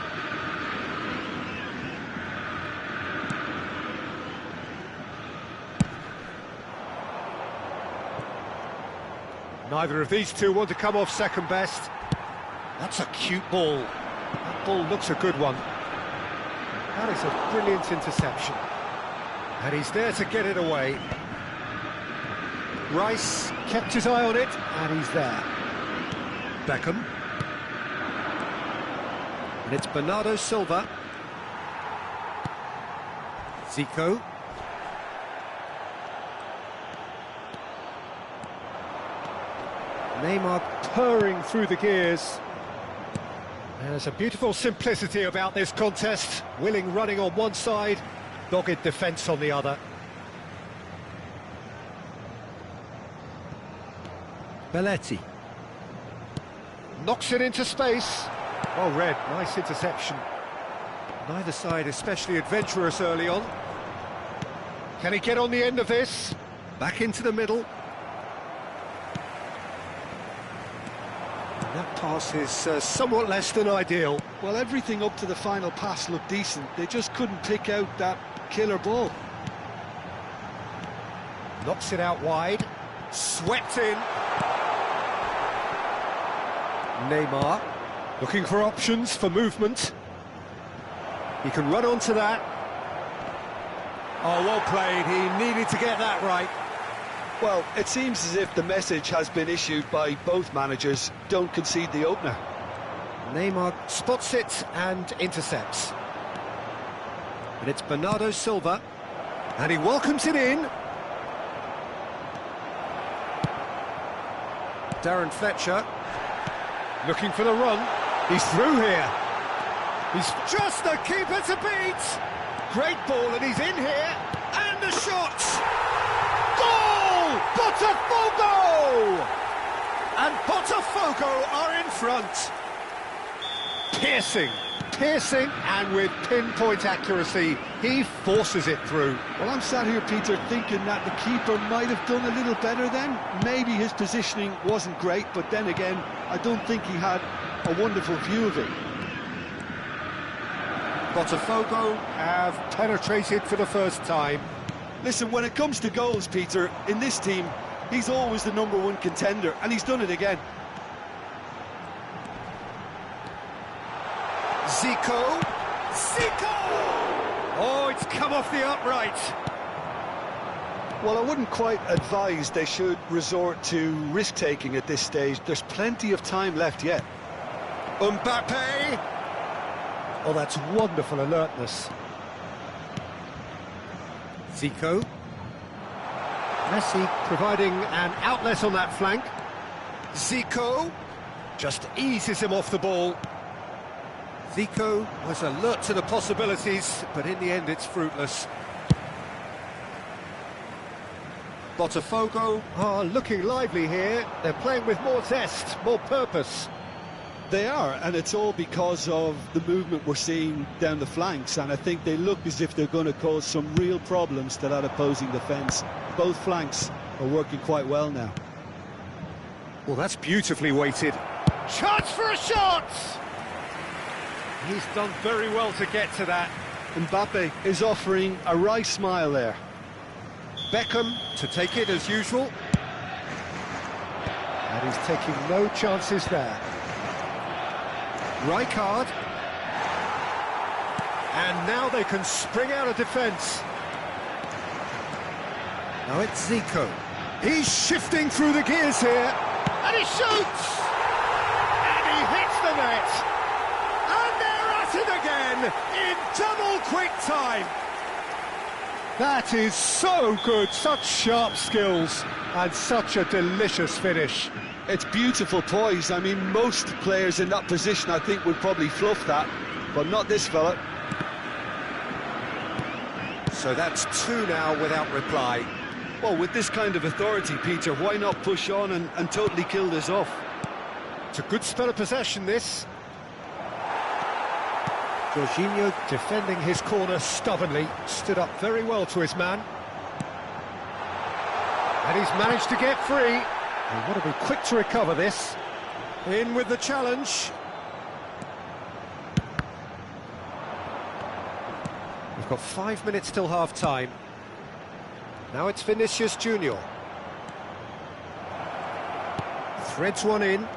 Neither of these two want to come off second best. That's a cute ball. That ball looks a good one. That is a brilliant interception. And he's there to get it away. Rice kept his eye on it, and he's there. Beckham. And it's Bernardo Silva. Zico. Neymar purring through the gears. There's a beautiful simplicity about this contest. Willing running on one side, dogged defence on the other. Belletti. Knocks it into space. Well read, nice interception. Neither side especially adventurous early on. Can he get on the end of this? Back into the middle. And that pass is somewhat less than ideal. Well, everything up to the final pass looked decent. They just couldn't pick out that killer ball. Knocks it out wide. Swept in. Neymar looking for options for movement. He can run onto that. Oh, well played. He needed to get that right. Well, it seems as if the message has been issued by both managers: don't concede the opener. Neymar spots it and intercepts. And it's Bernardo Silva. And he welcomes it in. Darren Fletcher. Looking for the run. He's through here. He's just the keeper to beat. Great ball, and he's in here. And the shot. Goal! Botafogo! And Botafogo are in front. Piercing, and with pinpoint accuracy, he forces it through. Well, I'm sat here, Peter, thinking that the keeper might have done a little better then. Maybe his positioning wasn't great, but then again, I don't think he had a wonderful view of it. Botafogo have penetrated for the first time. Listen, when it comes to goals, Peter, in this team, he's always the #1 contender, and he's done it again. Zico! Oh, it's come off the upright. Well, I wouldn't quite advise they should resort to risk-taking at this stage. There's plenty of time left yet. Mbappe! Oh, that's wonderful alertness. Zico. Messi providing an outlet on that flank. Zico just eases him off the ball. Zico was alert to the possibilities, but in the end it's fruitless. Botafogo are looking lively here. They're playing with more zest, more purpose. They are, and it's all because of the movement we're seeing down the flanks, and I think they look as if they're going to cause some real problems to that opposing defence. Both flanks are working quite well now. Well, that's beautifully weighted. Chance for a shot! He's done very well to get to that. Mbappe is offering a wry smile there. Beckham to take it as usual. And he's taking no chances there. Rijkaard. And now they can spring out of defence. Now it's Zico. He's shifting through the gears here. And he shoots! And he hits the net. And they're at it again in double quick time. That is so good, such sharp skills and such a delicious finish. It's beautiful poise. I mean, most players in that position, I think, would probably fluff that, but not this fella. So that's 2 now without reply. Well, with this kind of authority, Peter, why not push on and totally kill this off? It's a good spell of possession, this. Jorginho defending his corner stubbornly, stood up very well to his man. And he's managed to get free. They want to be quick to recover this. In with the challenge. We've got 5 minutes till half-time. Now it's Vinicius Junior. Threads one in.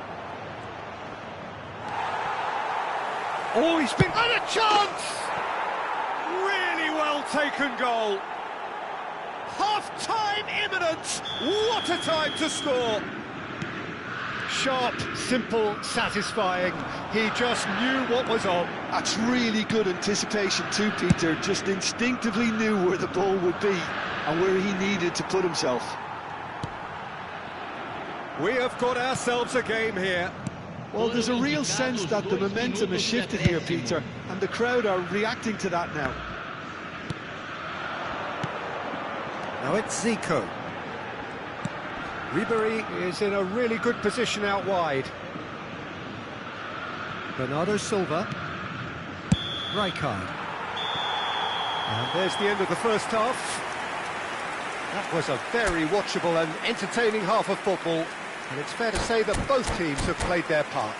Oh, he's been... And a chance! Really well taken goal. Half-time imminent. What a time to score. Sharp, simple, satisfying. He just knew what was on. That's really good anticipation too, Peter. Just instinctively knew where the ball would be and where he needed to put himself. We have got ourselves a game here. Well, there's a real sense that the momentum has shifted here, Peter, and the crowd are reacting to that now. Now it's Zico. Ribery is in a really good position out wide. Bernardo Silva. Rijkaard. And there's the end of the first half. That was a very watchable and entertaining half of football, and it's fair to say that both teams have played their part.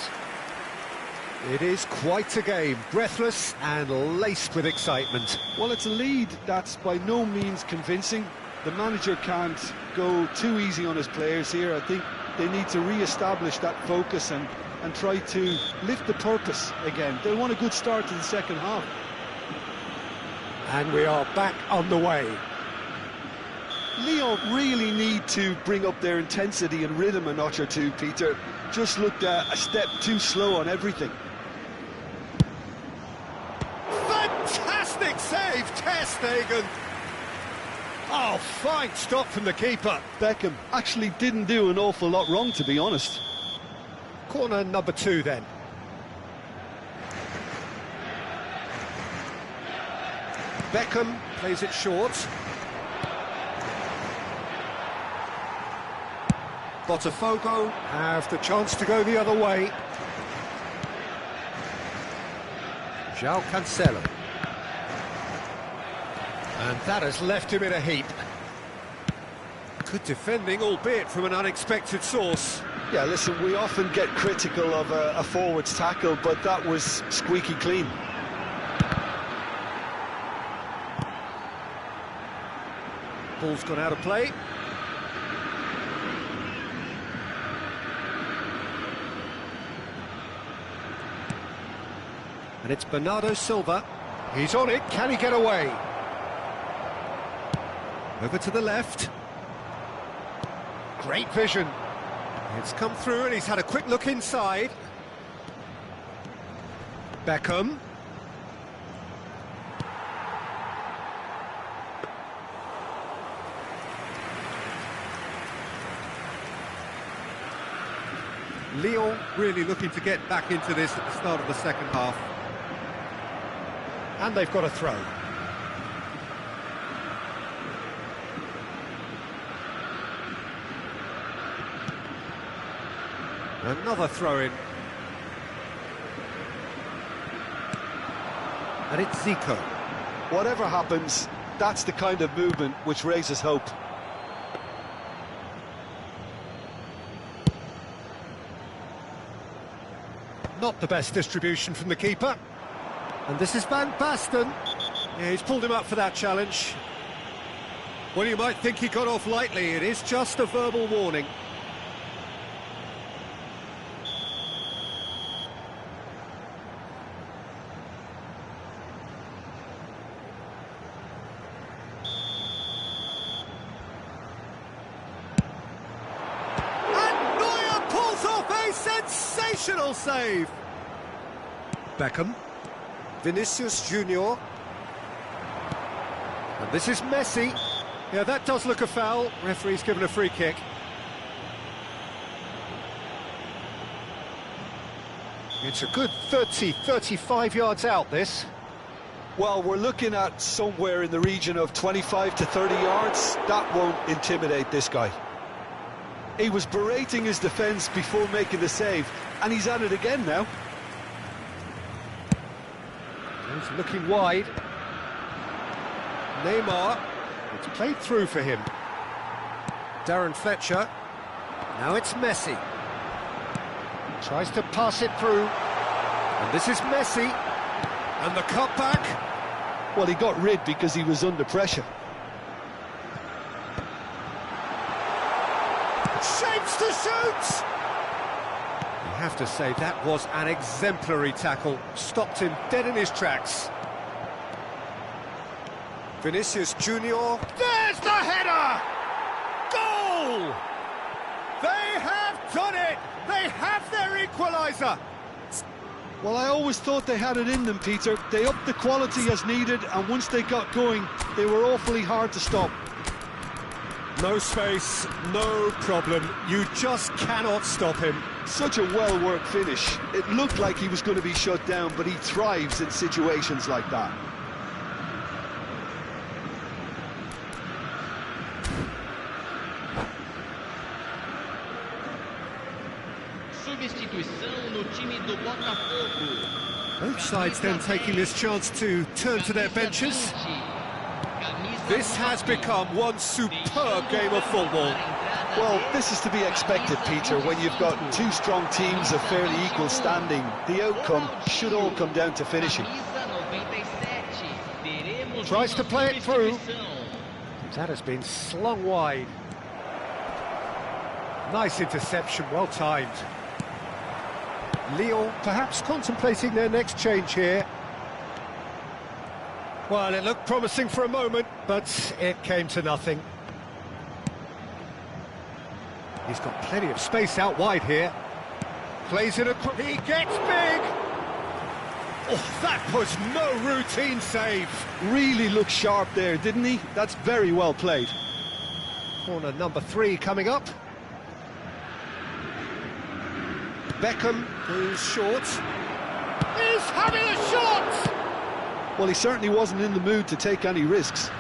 It is quite a game, breathless and laced with excitement. Well, it's a lead that's by no means convincing. The manager can't go too easy on his players here. I think they need to re-establish that focus and try to lift the purpose again. They want a good start to the second half. And we are back on the way. Lyon really need to bring up their intensity and rhythm a notch or two, Peter. Just looked a step too slow on everything. Fantastic save, Ter Stegen. Oh, fine stop from the keeper. Beckham actually didn't do an awful lot wrong, to be honest. Corner number 2 then. Beckham plays it short. Botafogo have the chance to go the other way. João Cancelo. And that has left him in a heap. Good defending, albeit from an unexpected source. Yeah, listen, we often get critical of a forward's tackle, but that was squeaky clean. Ball's gone out of play. And it's Bernardo Silva. He's on it, can he get away? Over to the left. Great vision. It's come through and he's had a quick look inside. Beckham. Lyon really looking to get back into this at the start of the second half. And they've got a throw. Another throw-in. And it's Zico. Whatever happens, that's the kind of movement which raises hope. Not the best distribution from the keeper. And this is Van Basten. Yeah, he's pulled him up for that challenge. Well, you might think he got off lightly. It is just a verbal warning. And Neuer pulls off a sensational save. Beckham. Vinicius Junior. And this is Messi. Yeah, that does look a foul. Referee's given a free kick. It's a good 30, 35 yards out, this. Well, we're looking at somewhere in the region of 25 to 30 yards. That won't intimidate this guy. He was berating his defence before making the save, and he's at it again now. He's looking wide. Neymar. It's played through for him. Darren Fletcher. Now it's Messi. Tries to pass it through. And this is Messi. And the cutback. Well, he got rid because he was under pressure. Shapes to shoot! You have to say that was an exemplary tackle. Stopped him dead in his tracks. Vinicius Junior. There's the header! Goal! They have done it! They have their equaliser! Well, I always thought they had it in them, Peter. They upped the quality as needed, and once they got going, they were awfully hard to stop. No space, no problem. You just cannot stop him. Such a well-worked finish. It looked like he was going to be shut down, but he thrives in situations like that. Substituição no time do Botafogo. Both sides then taking this chance to turn to their benches. This has become one superb game of football. Well, this is to be expected, Peter, when you've got two strong teams of fairly equal standing. The outcome should all come down to finishing. Tries to play it through. That has been slung wide. Nice interception, well timed. Lyon perhaps contemplating their next change here. Well, it looked promising for a moment, but it came to nothing. He's got plenty of space out wide here. Plays it across. He gets big! Oh, that was no routine save. Really looked sharp there, didn't he? That's very well played. Corner number 3 coming up. Beckham goes short. He's having a shot! Well, he certainly wasn't in the mood to take any risks.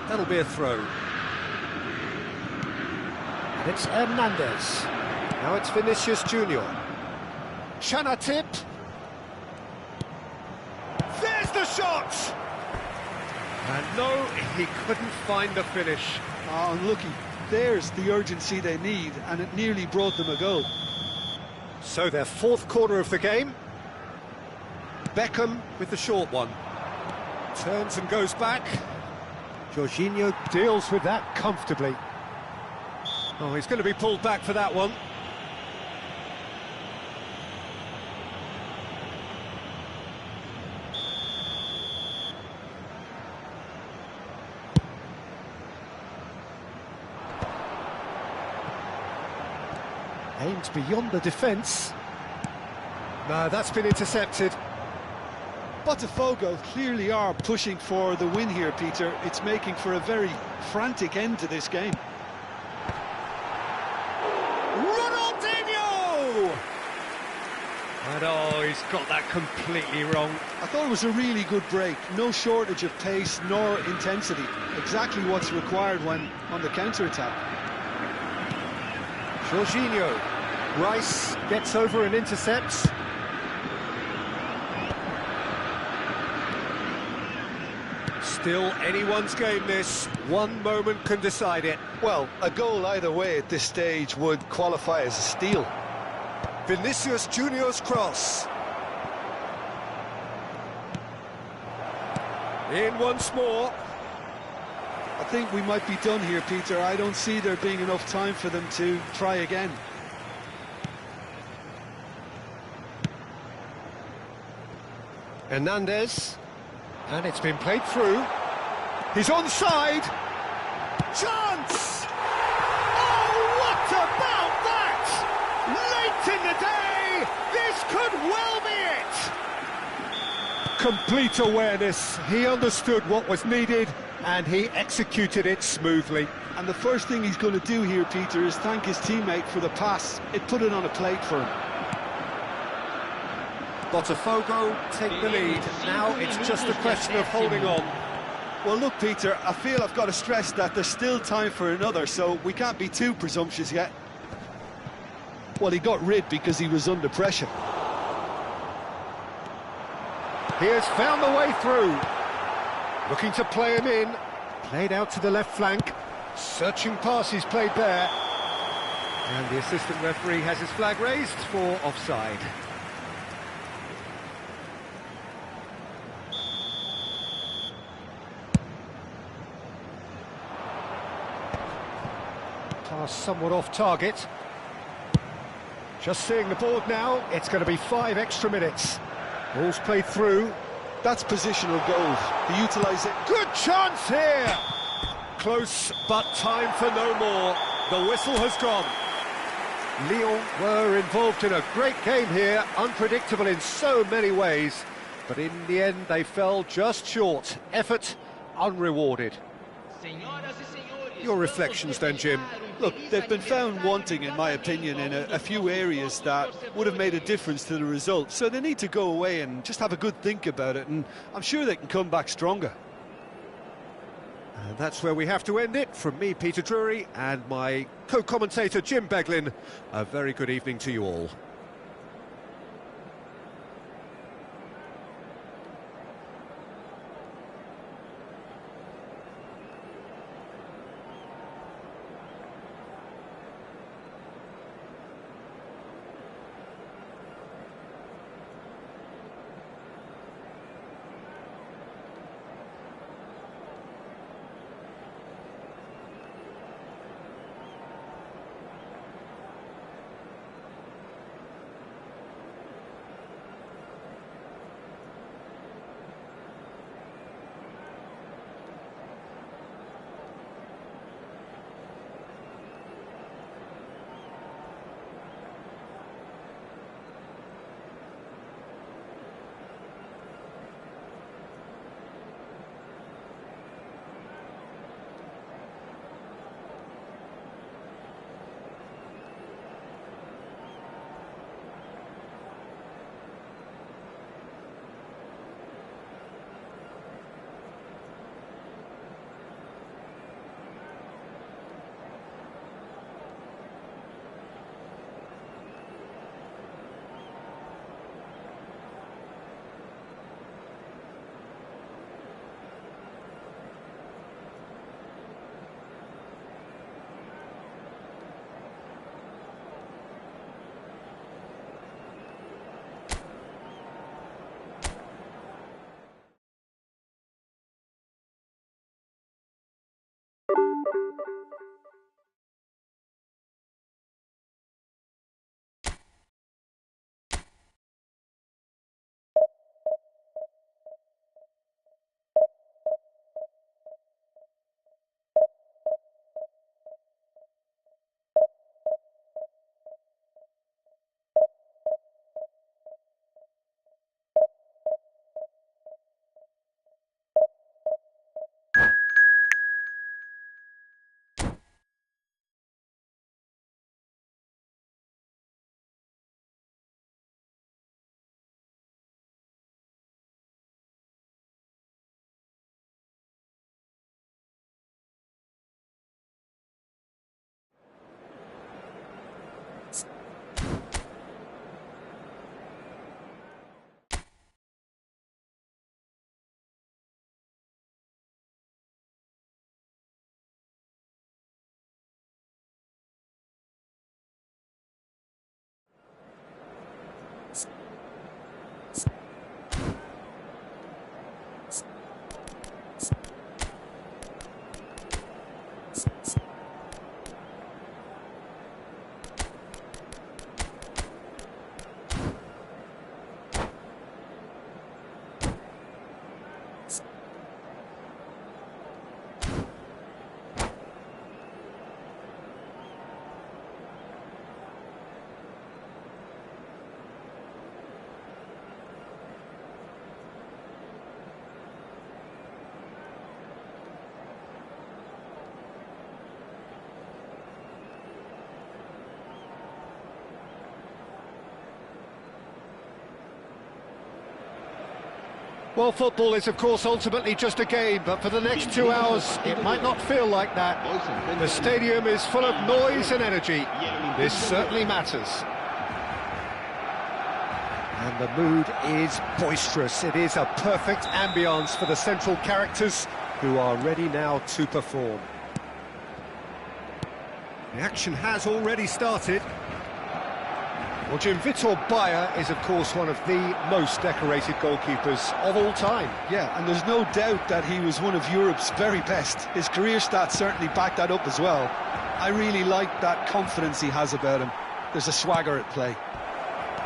That'll be a throw. And it's Hernandez. Now it's Vinicius Junior. Chanatip. There's the shot! And no, he couldn't find the finish. Oh, unlucky. There's the urgency they need, and it nearly brought them a goal. So their 4th corner of the game. Beckham with the short one. Turns and goes back. Jorginho deals with that comfortably. Oh, he's going to be pulled back for that one. Aimed beyond the defence. No, that's been intercepted. Botafogo clearly are pushing for the win here, Peter. It's making for a very frantic end to this game. Ronaldinho! And oh, he's got that completely wrong. I thought it was a really good break. No shortage of pace nor intensity. Exactly what's required when on the counter-attack. Jorginho. Rice gets over and intercepts. Still anyone's game this. One moment can decide it. Well, a goal either way at this stage would qualify as a steal. Vinicius Junior's cross. In once more. I think we might be done here, Peter. I don't see there being enough time for them to try again. Hernandez. And it's been played through. He's onside. Chance! Oh, what about that? Late in the day, this could well be it. Complete awareness. He understood what was needed, and he executed it smoothly. And the first thing he's going to do here, Peter, is thank his teammate for the pass. It put it on a plate for him. Botafogo take the lead. Now it's just a question of holding on. Well, look, Peter, I feel I've got to stress that there's still time for another, so we can't be too presumptuous yet. Well, he got rid because he was under pressure. He has found the way through. Looking to play him in. Played out to the left flank. Searching pass he's played there. And the assistant referee has his flag raised for offside. Pass somewhat off target. Just seeing the board now, it's going to be 5 extra minutes. Ball's played through. That's positional goals. They utilise it. Good chance here! Close, but time for no more. The whistle has gone. Lyon were involved in a great game here, unpredictable in so many ways, but in the end they fell just short. Effort unrewarded. Your reflections then, Jim? Look, they've been found wanting, in my opinion, in a few areas that would have made a difference to the result. So they need to go away and just have a good think about it, and I'm sure they can come back stronger. And that's where we have to end it. From me, Peter Drury, and my co-commentator, Jim Beglin, a very good evening to you all. Well, football is, of course, ultimately just a game, but for the next 2 hours, it might not feel like that. The stadium is full of noise and energy. This certainly matters. And the mood is boisterous. It is a perfect ambience for the central characters who are ready now to perform. The action has already started. Well, Jim, Vitor Bayer is, of course, one of the most decorated goalkeepers of all time. Yeah, and there's no doubt that he was one of Europe's very best. His career stats certainly back that up as well. I really like that confidence he has about him. There's a swagger at play.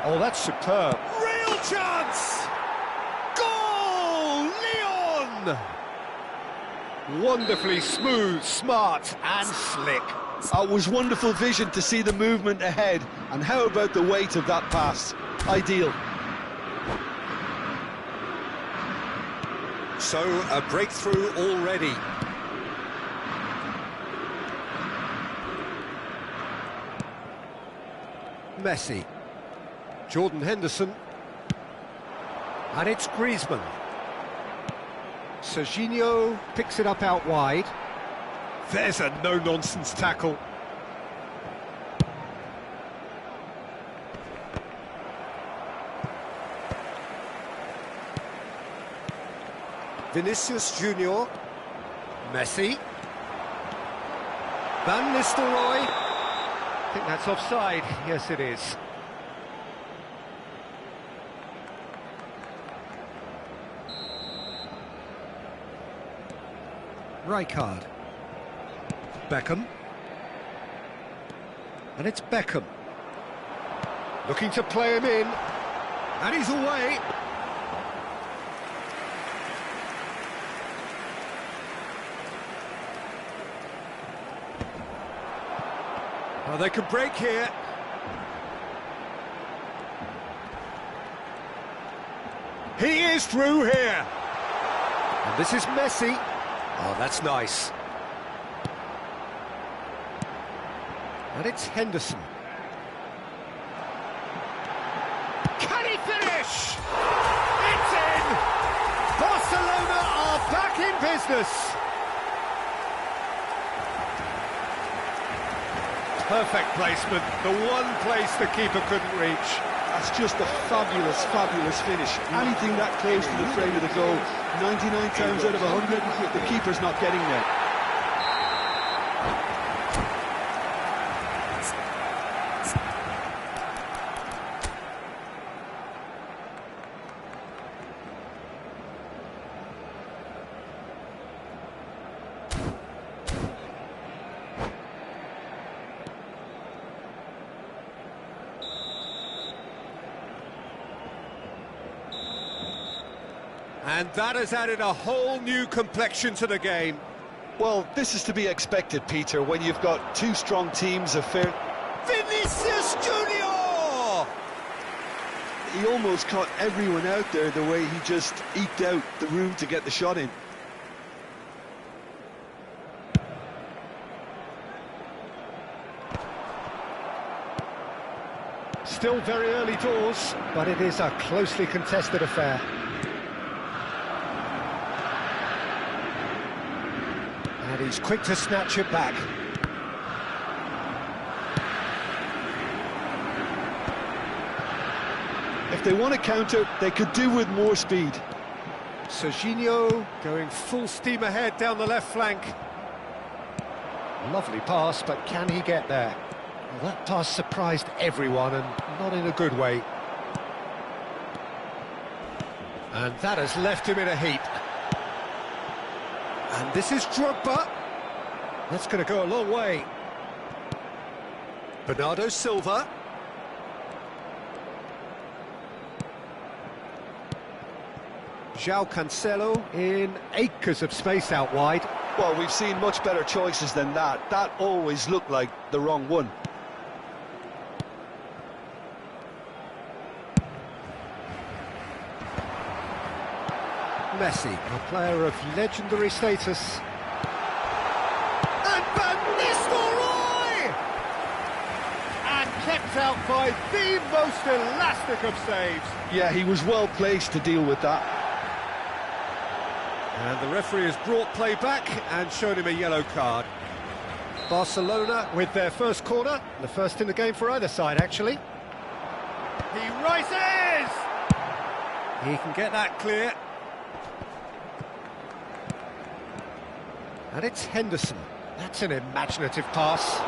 Oh, that's superb. Real chance! Goal! Leon! Wonderfully smooth, smart and slick. It was wonderful vision to see the movement ahead, and how about the weight of that pass? Ideal. So, a breakthrough already. Messi. Jordan Henderson. And it's Griezmann. Serginho picks it up out wide. There's a no-nonsense tackle. Vinicius Junior. Messi. Van Nistelrooy. I think that's offside. Yes, it is. Rijkaard. Beckham. And it's Beckham. Looking to play him in. And he's away. Oh, they could break here. He is through here. And this is Messi. Oh, that's nice. And it's Henderson. Can he finish? It's in! Barcelona are back in business. Perfect placement, the one place the keeper couldn't reach. That's just a fabulous, fabulous finish. Anything that close to the frame of the goal, 99 times out of 100, the keeper's not getting there. And that has added a whole new complexion to the game. Well, this is to be expected, Peter, when you've got two strong teams of fair... Vinicius Junior! He almost caught everyone out there the way he just eked out the room to get the shot in. Still very early doors, but it is a closely contested affair. And he's quick to snatch it back. If they want to counter, they could do with more speed. Serginho going full steam ahead down the left flank. Lovely pass, but can he get there? Well, that pass surprised everyone, and not in a good way. And that has left him in a heap. And this is Drogba. That's going to go a long way. Bernardo Silva. João Cancelo in acres of space out wide. Well, we've seen much better choices than that. That always looked like the wrong one. Messi, a player of legendary status. And Van Nistelrooy! And kept out by the most elastic of saves. Yeah, he was well placed to deal with that. And the referee has brought play back and shown him a yellow card. Barcelona with their first corner, the first in the game for either side, actually. He rises! He can get that clear. And it's Henderson. That's an imaginative pass.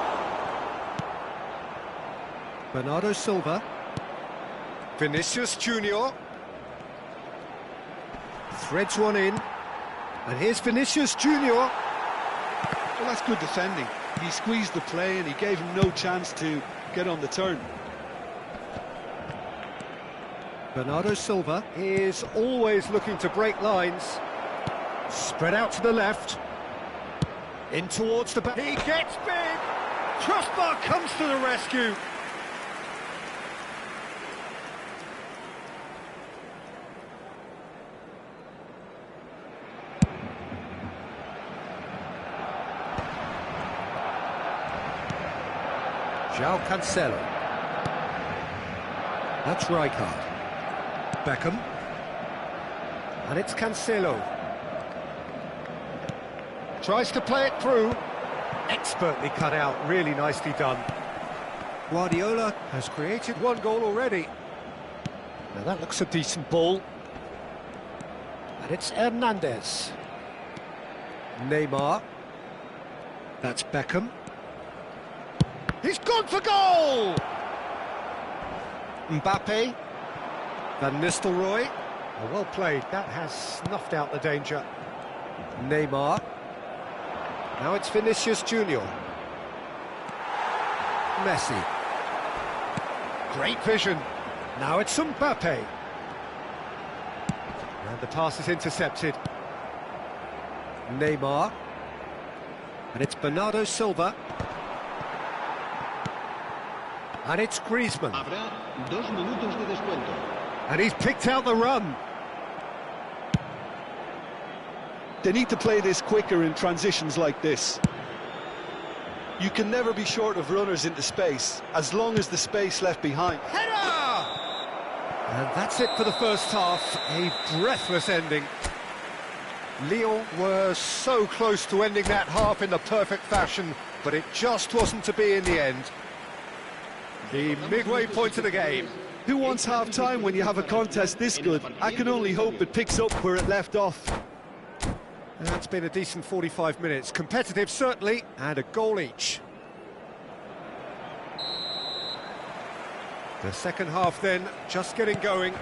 Bernardo Silva. Vinicius Junior. Threads one in. And here's Vinicius Junior. Well, that's good defending. He squeezed the play and he gave him no chance to get on the turn. Bernardo Silva is always looking to break lines. Spread out to the left. In towards the back. He gets big. Crossbar comes to the rescue. João Cancelo. That's Rijkaard. Beckham. And it's Cancelo. Tries to play it through. Expertly cut out, really nicely done. Guardiola has created one goal already. Now that looks a decent ball. And it's Hernandez. Neymar. That's Beckham. He's gone for goal! Mbappe. Van Nistelrooy. Oh, well played, that has snuffed out the danger. Neymar. Now it's Vinicius Junior. Messi. Great vision. Now it's Mbappe. And the pass is intercepted. Neymar. And it's Bernardo Silva. And it's Griezmann. Habrá 2 minutos de descuento. And he's picked out the run. They need to play this quicker in transitions like this. You can never be short of runners into space, as long as the space left behind. Header! And that's it for the first half. A breathless ending. Lyon were so close to ending that half in the perfect fashion, but it just wasn't to be in the end. The midway point of the game. Who wants half-time when you have a contest this good? I can only hope it picks up where it left off. That's been a decent 45 minutes. Competitive, certainly, and a goal each. The second half, then, just getting going.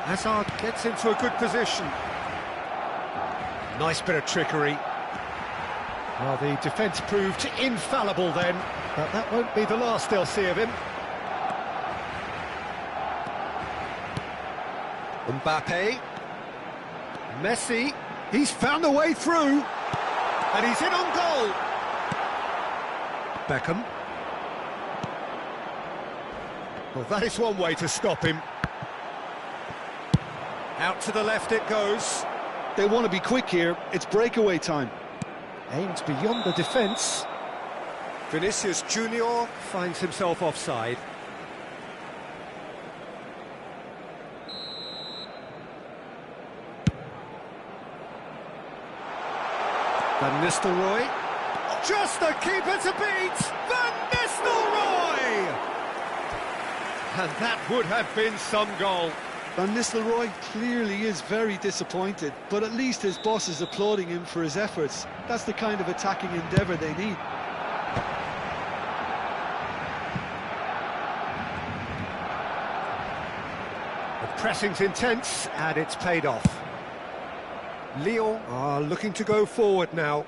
Hazard gets into a good position. Nice bit of trickery. Well, the defence proved infallible then, but that won't be the last they'll see of him. Mbappe. Messi, he's found a way through, and he's in on goal. Beckham. Well, that is one way to stop him. Out to the left it goes. They want to be quick here, it's breakaway time. Aims beyond the defence. Vinicius Junior finds himself offside. Van Nistelrooy. Just the keeper to beat! Van Nistelrooy! And that would have been some goal. Van Nistelrooy clearly is very disappointed, but at least his boss is applauding him for his efforts. That's the kind of attacking endeavour they need. The pressing's intense, and it's paid off. Lyon are looking to go forward now.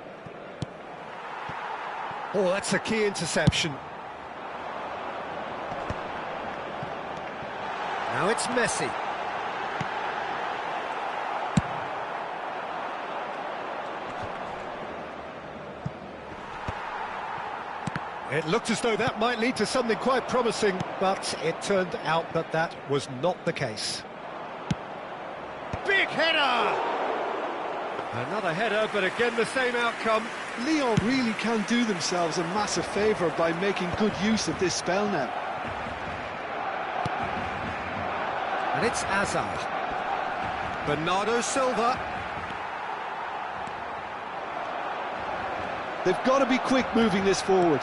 Oh, that's a key interception. Now it's Messi. It looked as though that might lead to something quite promising, but it turned out that that was not the case. Big header! Another header, but again the same outcome. Lyon really can do themselves a massive favour by making good use of this spell now. And it's Hazard. Bernardo Silva. They've got to be quick moving this forward.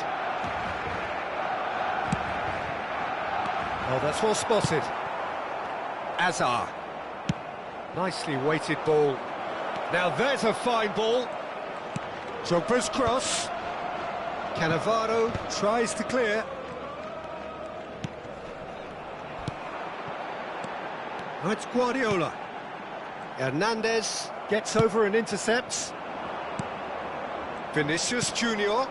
Oh, that's well spotted. Hazard. Nicely weighted ball. Now there's a fine ball. Drogba's cross. Cannavaro tries to clear. Now it's Guardiola. Hernandez gets over and intercepts. Vinicius Junior.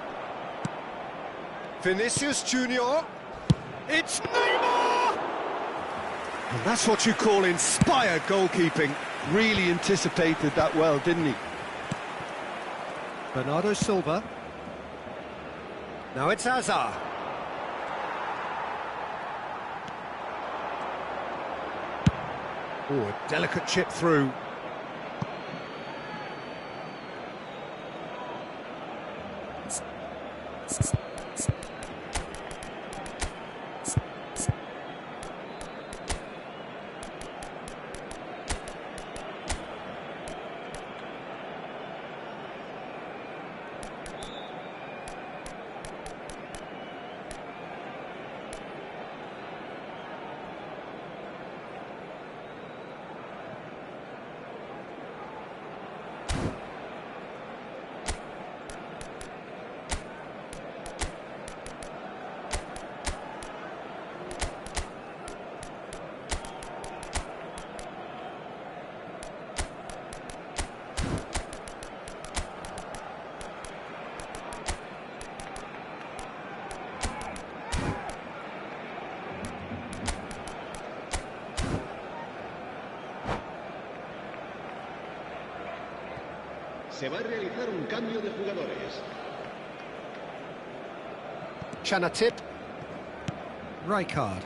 Vinicius Junior. It's Neymar! And that's what you call inspired goalkeeping. Really anticipated that well, didn't he? Bernardo Silva. Now it's Hazard. Oh, a delicate chip through. Se va a realizar un cambio de jugadores. Chanatip. Rijkaard.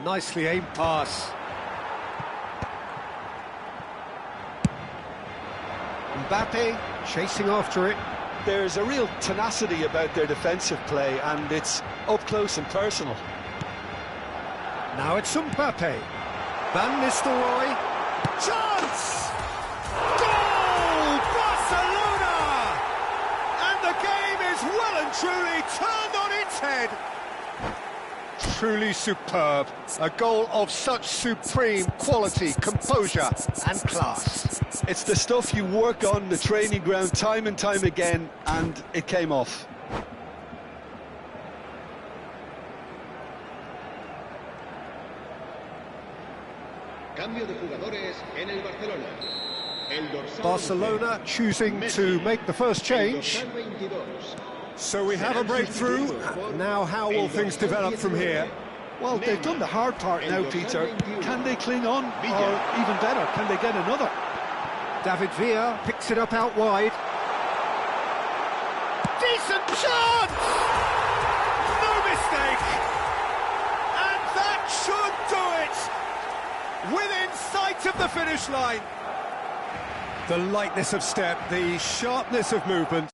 Nicely aimed pass. Mbappe chasing after it. There's a real tenacity about their defensive play, and it's up close and personal. Now it's Mbappe. Van Nistelrooy. Chance! Goal! Barcelona! And the game is well and truly turned on its head. Truly superb. A goal of such supreme quality, composure and class. It's the stuff you work on the training ground time and time again, and it came off. Cambio de jugadores en el Barcelona. El dorsal Barcelona choosing to make the first change. dorsal 22. So we have a breakthrough. Now how will things develop from here? Well, they've done the hard part now, Peter. Can they cling on? Or even better, can they get another? David Villa picks it up out wide. Decent chance! No mistake! And that should do it! Within sight of the finish line. The lightness of step, the sharpness of movement.